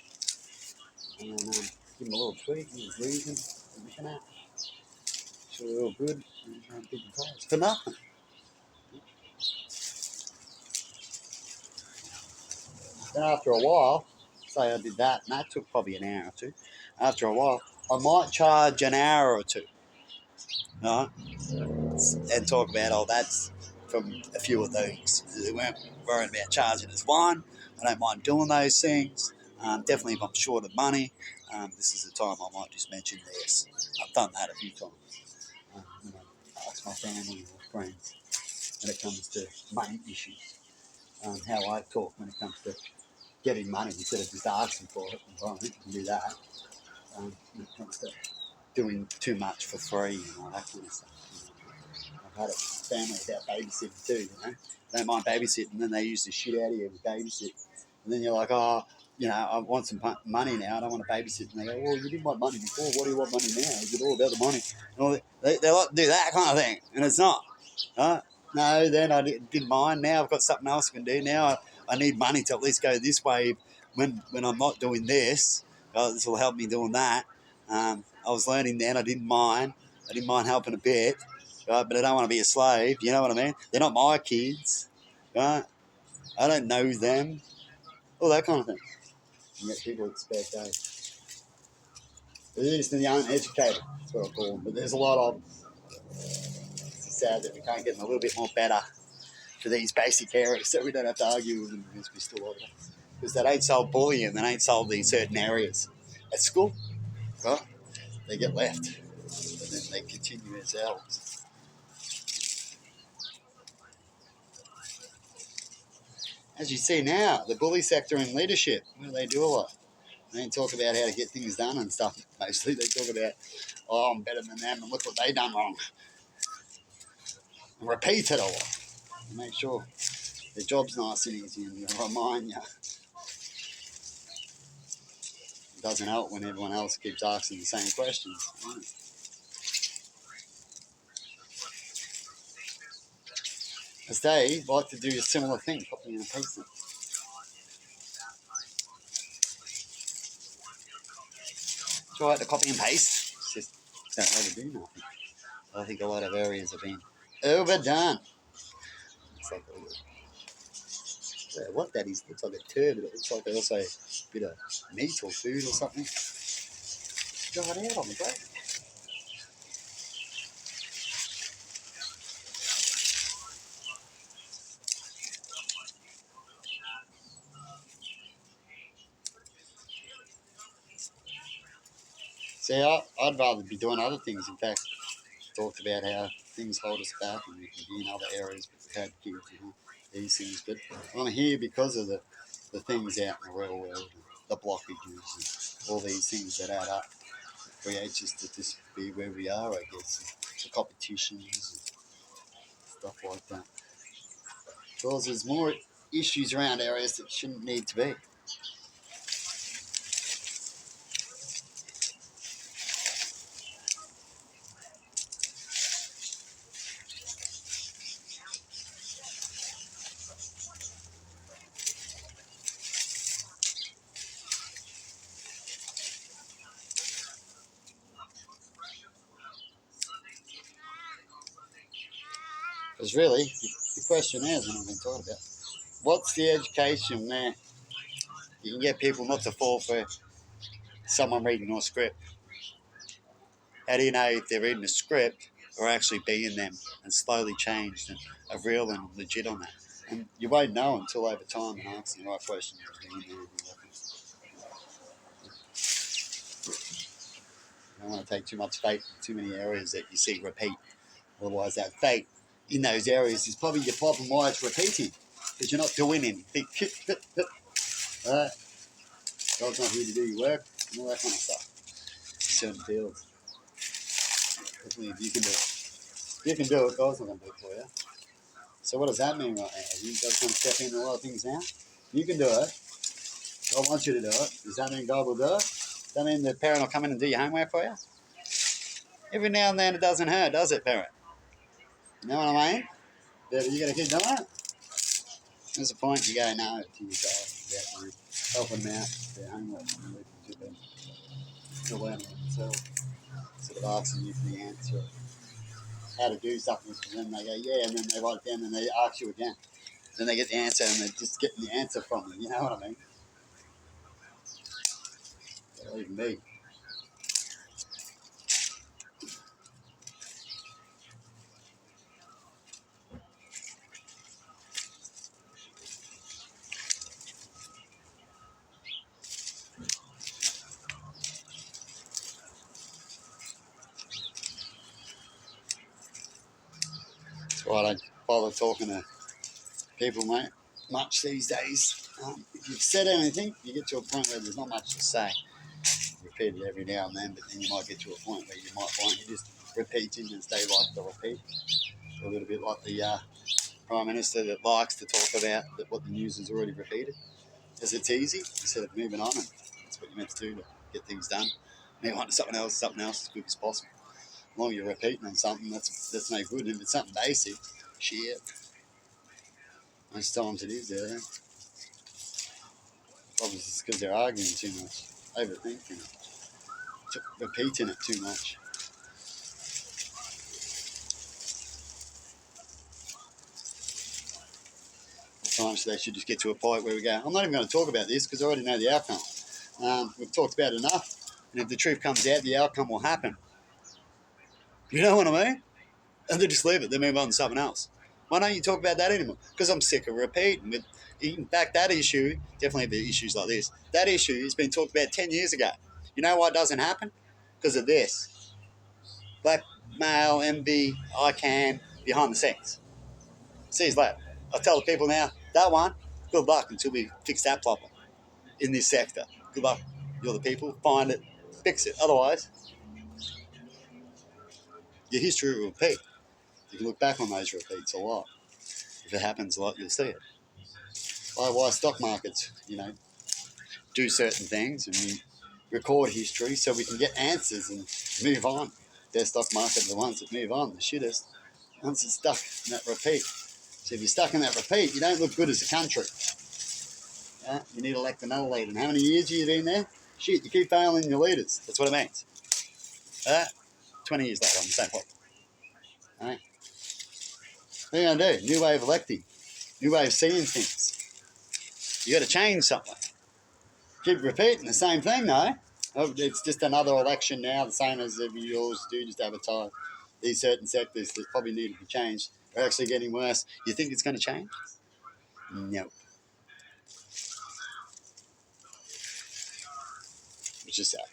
And give him a little tweak, a little greasing, and looking at. Sure they're all good. And big price for nothing. Then after a while, say I did that, and that took probably an hour or two. After a while, I might charge an hour or two, right? And talk about, oh, that's from a few of those. They weren't worrying about charging as one. I don't mind doing those things. Definitely if I'm short of money, this is the time I might just mention this. I've done that a few times. When I ask my family or friends when it comes to money issues, how I talk when it comes to getting money instead of just asking for it. And you can do that. When it comes to doing too much for free and all that kind of stuff. I've had it with my family about babysitting too, They don't mind babysitting, and then they use the shit out of you with babysit. And then you're like, oh, I want some money now, I don't want to babysit. And they go, well, you didn't want money before, what do you want money now? Is it all about the money? And all they like to do that kind of thing, and it's not. Right? No, then I didn't mind. Now I've got something else I can do. Now I need money to at least go this way when I'm not doing this. This will help me doing that. I was learning then, I didn't mind. I didn't mind helping a bit. Right, but I don't want to be a slave, you know what I mean? They're not my kids, right? I don't know them, all that kind of thing. And yet people expect, they're just the uneducated, that's what I call them. But there's a lot of them. It's sad that we can't get them a little bit more better for these basic areas so we don't have to argue with them because we still love them. Because they don't solve bullying, they don't solve these certain areas. At school, right? They get left, and then they continue as elves. As you see now, the bully sector in leadership, what do they do a lot? They don't talk about how to get things done and stuff. Mostly they talk about, oh, I'm better than them and look what they done wrong. And repeat it a lot. And make sure their job's nice and easy and remind you. It doesn't help when everyone else keeps asking the same questions. Right? As they like to do a similar thing, copy and paste it. Try to copy and paste. It's just don't really do nothing. I think a lot of areas have been overdone. It's like what that is, looks like a turd, but it looks like also a bit of meat or food or something. Dry it out on the bread. See, I'd rather be doing other things. In fact, talked about how things hold us back and we can be in other areas, but we've had kids, these things. But I'm here because of the things out in the real world, the blockages and all these things that add up. It creates us to just be where we are, I guess. The competitions and stuff like that. Because there's more issues around areas that shouldn't need to be. Because really, the question is, and I've been talking about, what's the education where you can get people not to fall for someone reading your script? How do you know if they're reading a script or actually being them and slowly changed and are real and legit on that? And you won't know until over time and asking the right questions. You don't want to take too much faith in too many areas that you see repeat. Otherwise, that faith in those areas is probably your problem why it's repeating, because you're not doing anything. Right? God's not here to do your work and all that kind of stuff in certain fields. Definitely, if you can do it. If you can do it, God's not going to do it for you. So what does that mean right now? You guys want to step into a lot of things now? You can do it. God wants you to do it. Does that mean God will do it? Does that mean the parent will come in and do your homework for you? Every now and then it doesn't hurt, does it, parent? You know what I mean? Yeah, you're going to keep doing it? There's a point you go no to your child about helping them out with their homework and leaving to them to learn it themselves. Sort of asking you for the answer of how to do something, and then they go, yeah, and then they write it down and they ask you again. Then they get the answer and they're just getting the answer from you. You know what I mean? Believe me. That's why I don't bother talking to people, mate, much these days. If you've said anything, you get to a point where there's not much to say. Repeat it every now and then, but then you might get to a point where you might find you just repeating as they like to repeat. A little bit like the Prime Minister that likes to talk about what the news has already repeated. Because it's easy instead of moving on, and that's what you're meant to do to get things done. Move on to something else as quick as possible. As long as you're repeating on something, that's no good. And if it's something basic, shit. Most times it is there. Probably it's because they're arguing too much, overthinking it, repeating it too much. Sometimes they should just get to a point where we go, I'm not even going to talk about this because I already know the outcome. We've talked about it enough, and if the truth comes out, the outcome will happen. You know what I mean? And they just leave it. They move on to something else. Why don't you talk about that anymore? Because I'm sick of repeating. In fact, that issue, definitely the issues like this, that issue has been talked about 10 years ago. You know why it doesn't happen? Because of this. Blackmail, MB, ICANN, behind the scenes. See you later. I tell the people now, that one, good luck until we fix that problem in this sector. Good luck. You're the people. Find it. Fix it. Otherwise, your history will repeat. You can look back on those repeats a lot. If it happens a lot, you'll see it. Why stock markets, do certain things and we record history so we can get answers and move on. Their stock market are the ones that move on, the shittest. Once it's stuck in that repeat. So if you're stuck in that repeat, you don't look good as a country. You need to elect another leader. And how many years have you been there? Shit, you keep failing your leaders. That's what it means. 20 years later, I'm the same problem. What are you going to do? New way of electing. New way of seeing things. You got to change something. Keep repeating the same thing, though. It's just another election now, the same as you always do, just advertise. These certain sectors that probably need to be changed are actually getting worse. You think it's going to change? No. It's just that.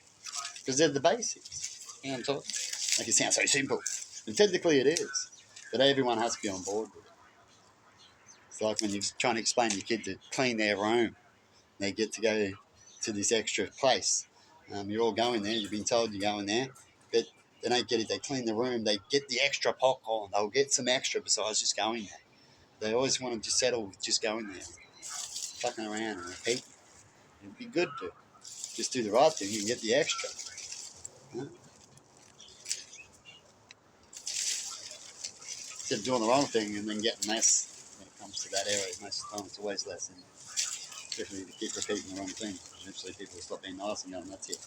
Because they're the basics. You know what I'm talking? Like it sounds so simple. And technically it is. But everyone has to be on board with it. It's like when you're trying to explain to your kid to clean their room. They get to go to this extra place. You're all going there. You've been told you're going there. But they don't get it. They clean the room. They get the extra popcorn. They'll get some extra besides just going there. They always want to just settle with just going there. Fucking around and repeating. It'd be good to just do the right thing and get the extra. Instead of doing the wrong thing and then getting less when it comes to that area. Most of the time it's always less. And especially to keep repeating the wrong thing. Eventually people will stop being nice and going, that's it.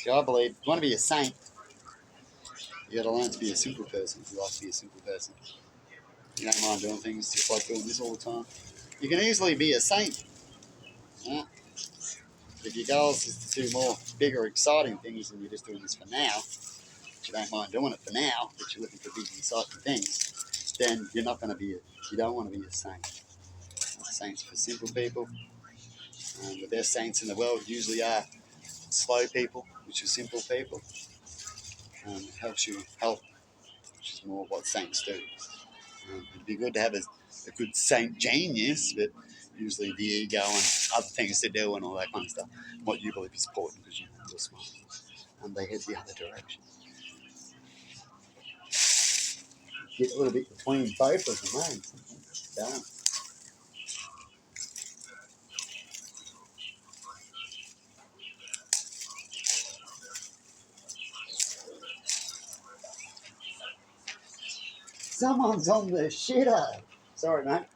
So I believe if you want to be a saint, you got to learn to be a simple person if you like to be a simple person. You don't mind doing things just like doing this all the time. You can easily be a saint. Yeah? If your goals is to do more bigger, exciting things and you're just doing this for now, but you don't mind doing it for now, but you're looking for big, exciting things, then you're not going to be you don't want to be a saint. Saints for simple people. The best saints in the world usually are slow people, which are simple people. It helps you help, which is more what saints do. It'd be good to have a good saint genius, but usually the ego and other things to do and all that kind of stuff. What you believe is important because you're smart. And they head the other direction. get a little bit between both of them, eh? Balance. Someone's on the shitter. Sorry, mate.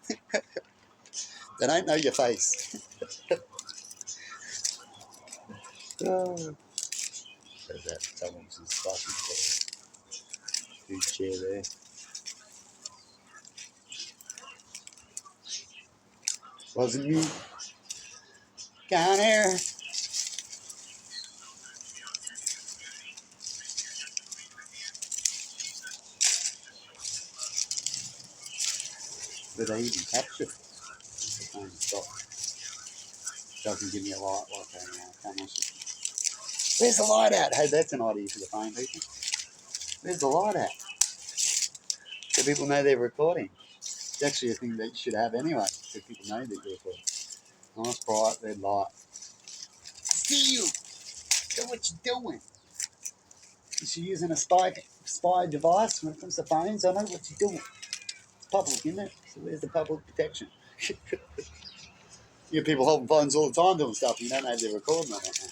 They don't know your face. Oh. There's that. Someone's in spicy chair. Huge chair there. Wasn't me. Down here. But they even capture it. The phone stop. Doesn't give me a light like that. Where's the light at? Hey, that's an idea for the phone people. Where's the light at? So people know they're recording. It's actually a thing that you should have anyway, so people know that you're recording. Nice bright red light. See you! Know what you're doing. Is you using a spy device when it comes to phones? I know what you're doing. It's public, isn't it? So where's the public protection? You have people holding phones all the time doing stuff. You don't know they're recording on it now.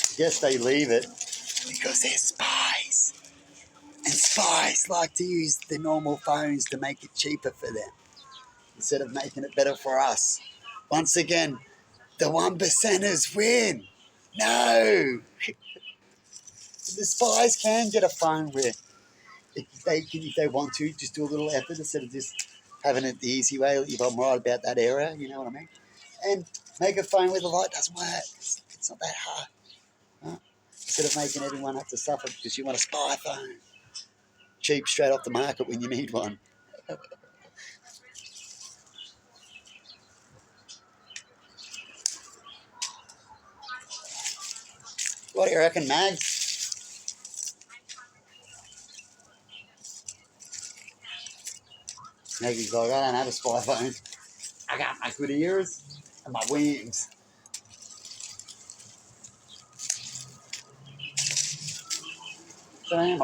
I guess they leave it because they're spies. And spies like to use the normal phones to make it cheaper for them instead of making it better for us. Once again, the 1%ers win. No! The spies can get a phone where if they want to, just do a little effort instead of just having it the easy way, if I'm right about that era, you know what I mean? And make a phone where the light doesn't work. It's not that hard. Huh? Instead of making everyone have to suffer because you want a spy phone. Cheap, straight off the market when you need one. What do you reckon, Mags? Maggie's like, I don't have a spy phone. I got my good ears and my wings. Now, there you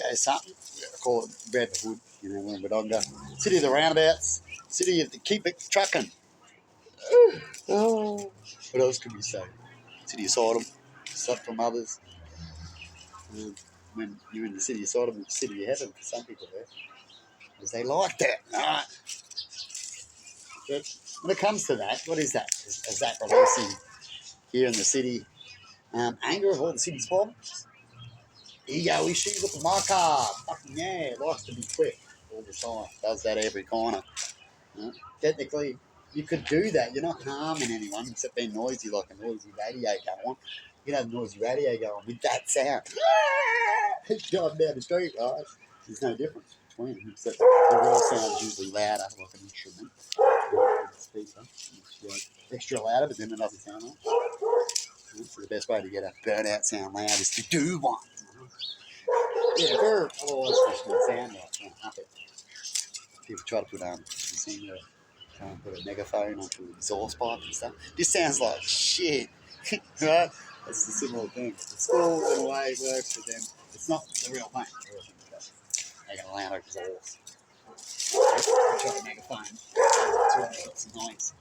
go, something. I call it Red Hood, you know, when Wodonga. City of the roundabouts. City of the keep it trucking. Oh, what else could we say? City of Sodom. Stuff from others. When you're in the city of Sodom, it's the city of heaven for some people there. Because they like that. Right? But when it comes to that, what is that? Is that releasing here in the city anger of all the city's problems? Ego issues. Look at my car. Fucking yeah, likes to be quick all the time. Does that every corner. Technically, you could do that. You're not harming anyone except being noisy, like a noisy radio going. You can have a noisy radio going with that sound. It's going down the street, right? There's no difference between them except the real sound is usually louder, like an instrument. Speaker, it's like extra louder, but then it doesn't sound like. So the best way to get a burnout sound loud is to do one. Yeah, otherwise it's going to sound like up it. People try to put try and put a megaphone onto an exhaust pipe and stuff. This sounds like shit, right? It's a similar thing. The school, in a way, works for them. It's not the real thing. They got a loud exhaust. Try a megaphone. It's really got some noise.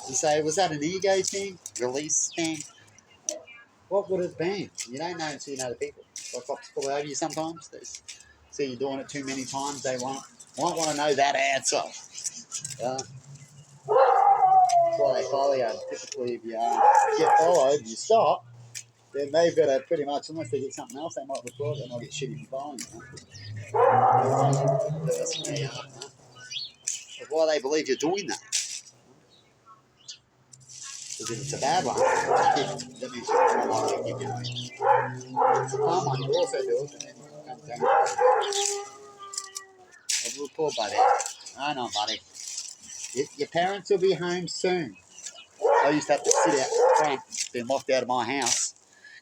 You say, was that an ego thing? Release thing? What would it have been? You don't know until you know the people. Like cops pull over you sometimes. They see you doing it too many times. They might want to know that answer. That's why they follow you. Typically, if you get followed, you stop. Then they've got to pretty much, unless they get something else, they might record. They might get shitty for following you. That's why they believe you're doing that. Because if it's a bad one, that means you're not going to keep going. If it's a calm one, you also do it, and then it comes down. A little poor buddy. I know, buddy. Your parents will be home soon. I used to have to sit out front, being locked out of my house,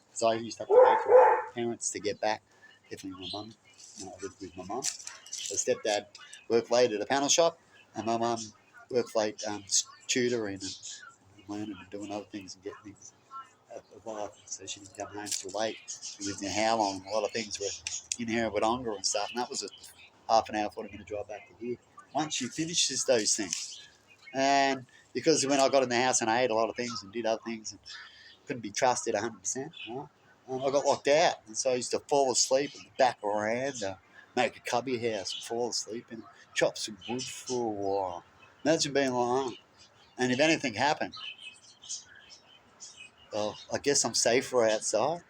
because I used to have to wait for my parents to get back. Definitely my mum. I lived with my mum. My stepdad worked late at a panel shop, and my mum worked late tutoring and learning and doing other things and getting things of life. So she didn't come home till late. We lived in Howlong, and a lot of things were in here with Ongar and stuff, and that was a half an hour, 40-minute drive back to here. Once she finishes those things, and because when I got in the house and I ate a lot of things and did other things and couldn't be trusted 100%, right? I got locked out, and so I used to fall asleep in the back veranda, make a cubby house, and fall asleep and chop some wood for a while. Imagine being like that. And if anything happened, well, I guess I'm safer outside.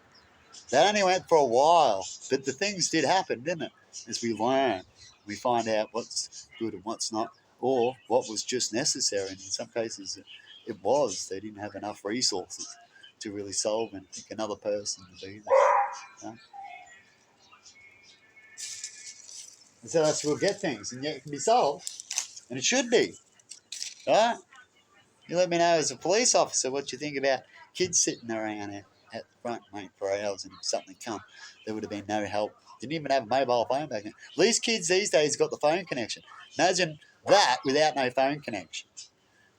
That only went for a while, but the things did happen, didn't it? As we learn, we find out what's good and what's not, or what was just necessary. And in some cases, it was. They didn't have enough resources to really solve and pick another person to be there. Right? And so that's we'll get things, and yet it can be solved, and it should be. Right? You let me know as a police officer what you think about kids sitting around at the front waiting for hours, and if something come, there would have been no help. Didn't even have a mobile phone back then. These kids these days got the phone connection. Imagine that without no phone connection.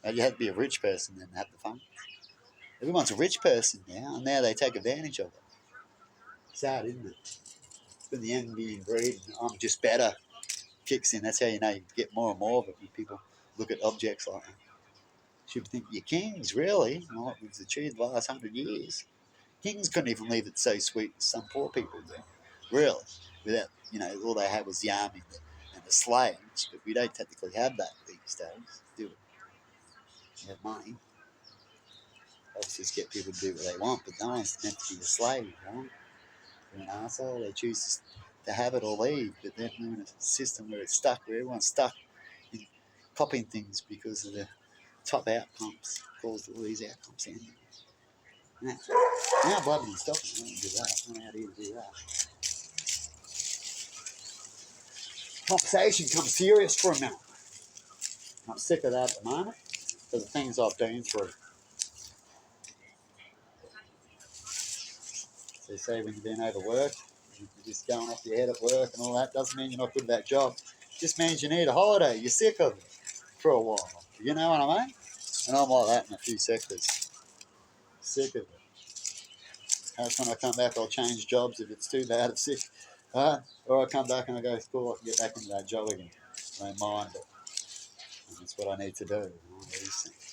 You had to be a rich person then to have the phone. Everyone's a rich person now, and now they take advantage of it. Sad, isn't it? It's been the envy and greed, and I'm just better kicks in. That's how you know you get more and more of it when people look at objects like that. Should think you're kings, really, what was achieved the last 100 years. Kings couldn't even leave it so sweet as some poor people do. Really. Without, all they had was the army and the slaves, but we don't technically have that these days, do we? We have money. Obviously, just get people to do what they want, but no one's meant to be a slave, right? They're an asshole. They choose to have it or leave, but then we're in a system where it's stuck, where everyone's stuck in copying things because of the top outcomes, caused all these outcomes in. Now bloody stop it. I don't do that. I don't know how to even do that. Conversation comes serious for a minute. I'm sick of that at the moment because the things I've been through. They say when you've been overworked, you're just going off your head at work and all that, doesn't mean you're not good at that job. It just means you need a holiday. You're sick of it for a while. You know what I mean? And I'm like that in a few sectors. Sick of it. Perhaps when I come back, I'll change jobs if it's too bad. It's sick. Or I come back and I go, cool, I can get back into that job again. I don't mind it. And that's what I need to do. All these things.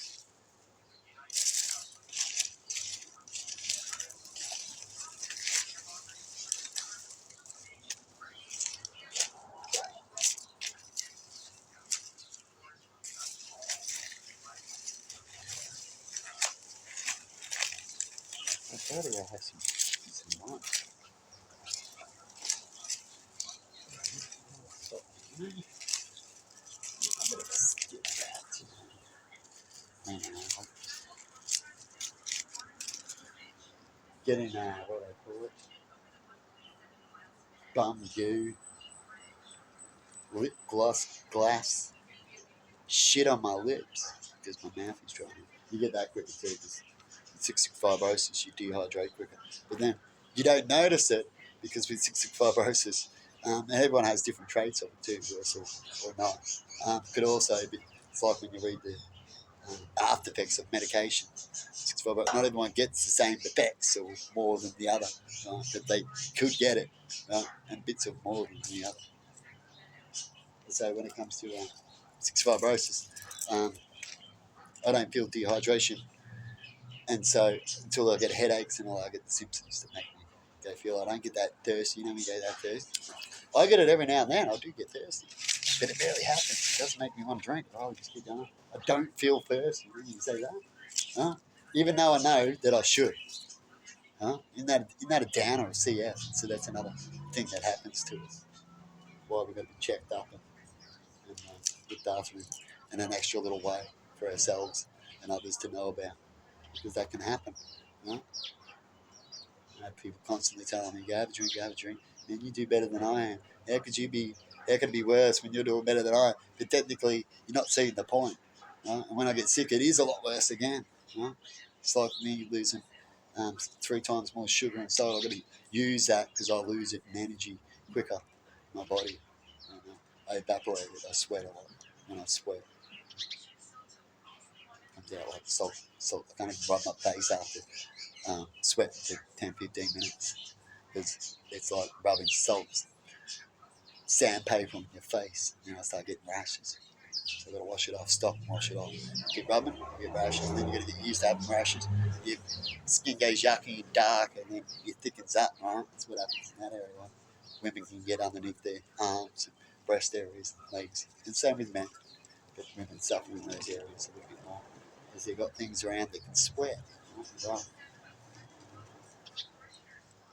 I thought I had some lunch. So, I better skip that. Getting what I call it, bum goo, lip glass, shit on my lips because my mouth is dry. You get that quicker too because cystic fibrosis, you dehydrate quicker. But then you don't notice it because with cystic fibrosis, everyone has different traits of it too, or not. Could also be, it's like when you read the after effects of medication. Not everyone gets the same effects or more than the other, right? But they could get it, right? And bits of more than the other. So when it comes to cystic fibrosis, I don't feel dehydration, and so until I get headaches and all, I get the symptoms that make me go feel. I don't get that thirsty. You know, when you go that thirsty. I get it every now and then. I do get thirsty, but it barely happens. It doesn't make me want to drink. I'll just keep going. I don't feel thirsty. You can say that, huh? Even though I know that I should. Huh? Isn't that a downer of CS? So that's another thing that happens to us. Why we've got to be checked up and looked after in an extra little way for ourselves and others to know about. Because that can happen. Right? I have people constantly telling me, go have a drink. Man, you do better than I am. How could it be worse when you're doing better than I am? But technically, you're not seeing the point. And when I get sick, it is a lot worse again. It's like me losing 3 times more sugar and salt. I've got to use that because I lose it in energy quicker. My body, I evaporate it. I sweat a lot. When I sweat, it comes out like salt. I can't even rub my face after sweat for 10, 15 minutes. It's like rubbing sandpaper on your face. I start getting rashes. So I've got to wash it off, stop and wash it off. Keep rubbing, you get rashes, and then you got to get used to having rashes. Your skin goes yucky and dark, and then it thickens up, right? That's what happens in that area. Women can get underneath their arms, and breast areas, legs, and same with men. But women suffer in those areas a little bit more because they've got things around that can sweat. Right?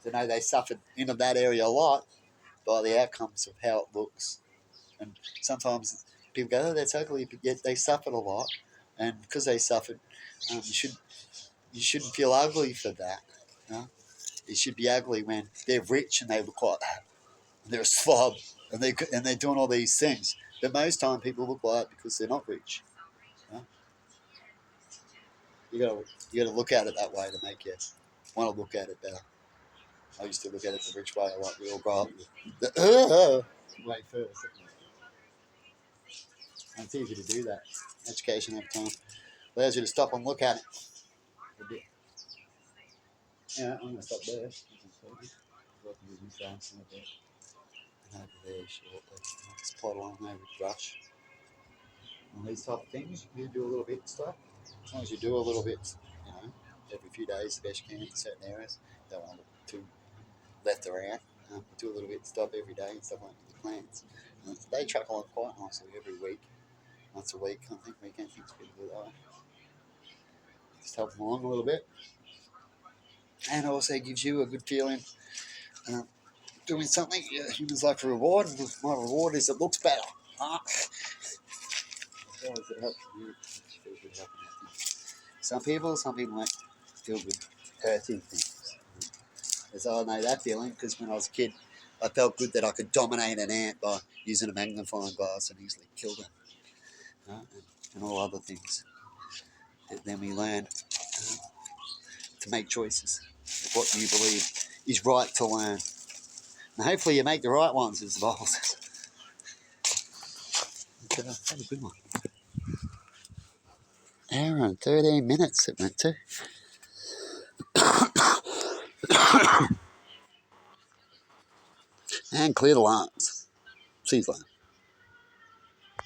So no, they suffered in that area a lot by the outcomes of how it looks. And sometimes people go, oh, that's ugly, but yet they suffered a lot. And because they suffered, you shouldn't feel ugly for that. It should be ugly when they're rich and they look like that. And they're a slob and they're doing all these things. But most time people look like that because they're not rich. You gotta look at it that way to make you want to look at it better. I used to look at it the rich way, like we all grow up with the way first. And it's easy to do that. Education over time allows you to stop and look at it a bit. Yeah, I'm going to stop there. And over there shortly. I'll just plod along there with brush. On these type of things, you do a little bit of stuff. As long as you do a little bit, every few days, the best you can in certain areas. Don't want to look too left around. Do a little bit of stuff every day and stuff like that with the plants. And they track along quite nicely every week. Once a week, I think weekend things pretty good. Just help them along a little bit. And also gives you a good feeling doing something humans like a reward. And my reward is it looks better. Some people might feel good hurting things. As I know that feeling because when I was a kid, I felt good that I could dominate an ant by using a magnifying glass and easily kill them, and all other things. And then we learn to make choices of what you believe is right to learn. And hopefully you make the right ones, as the Bible says. That was a good one. Hour and 13 minutes it went to. And clear the lungs. See you later.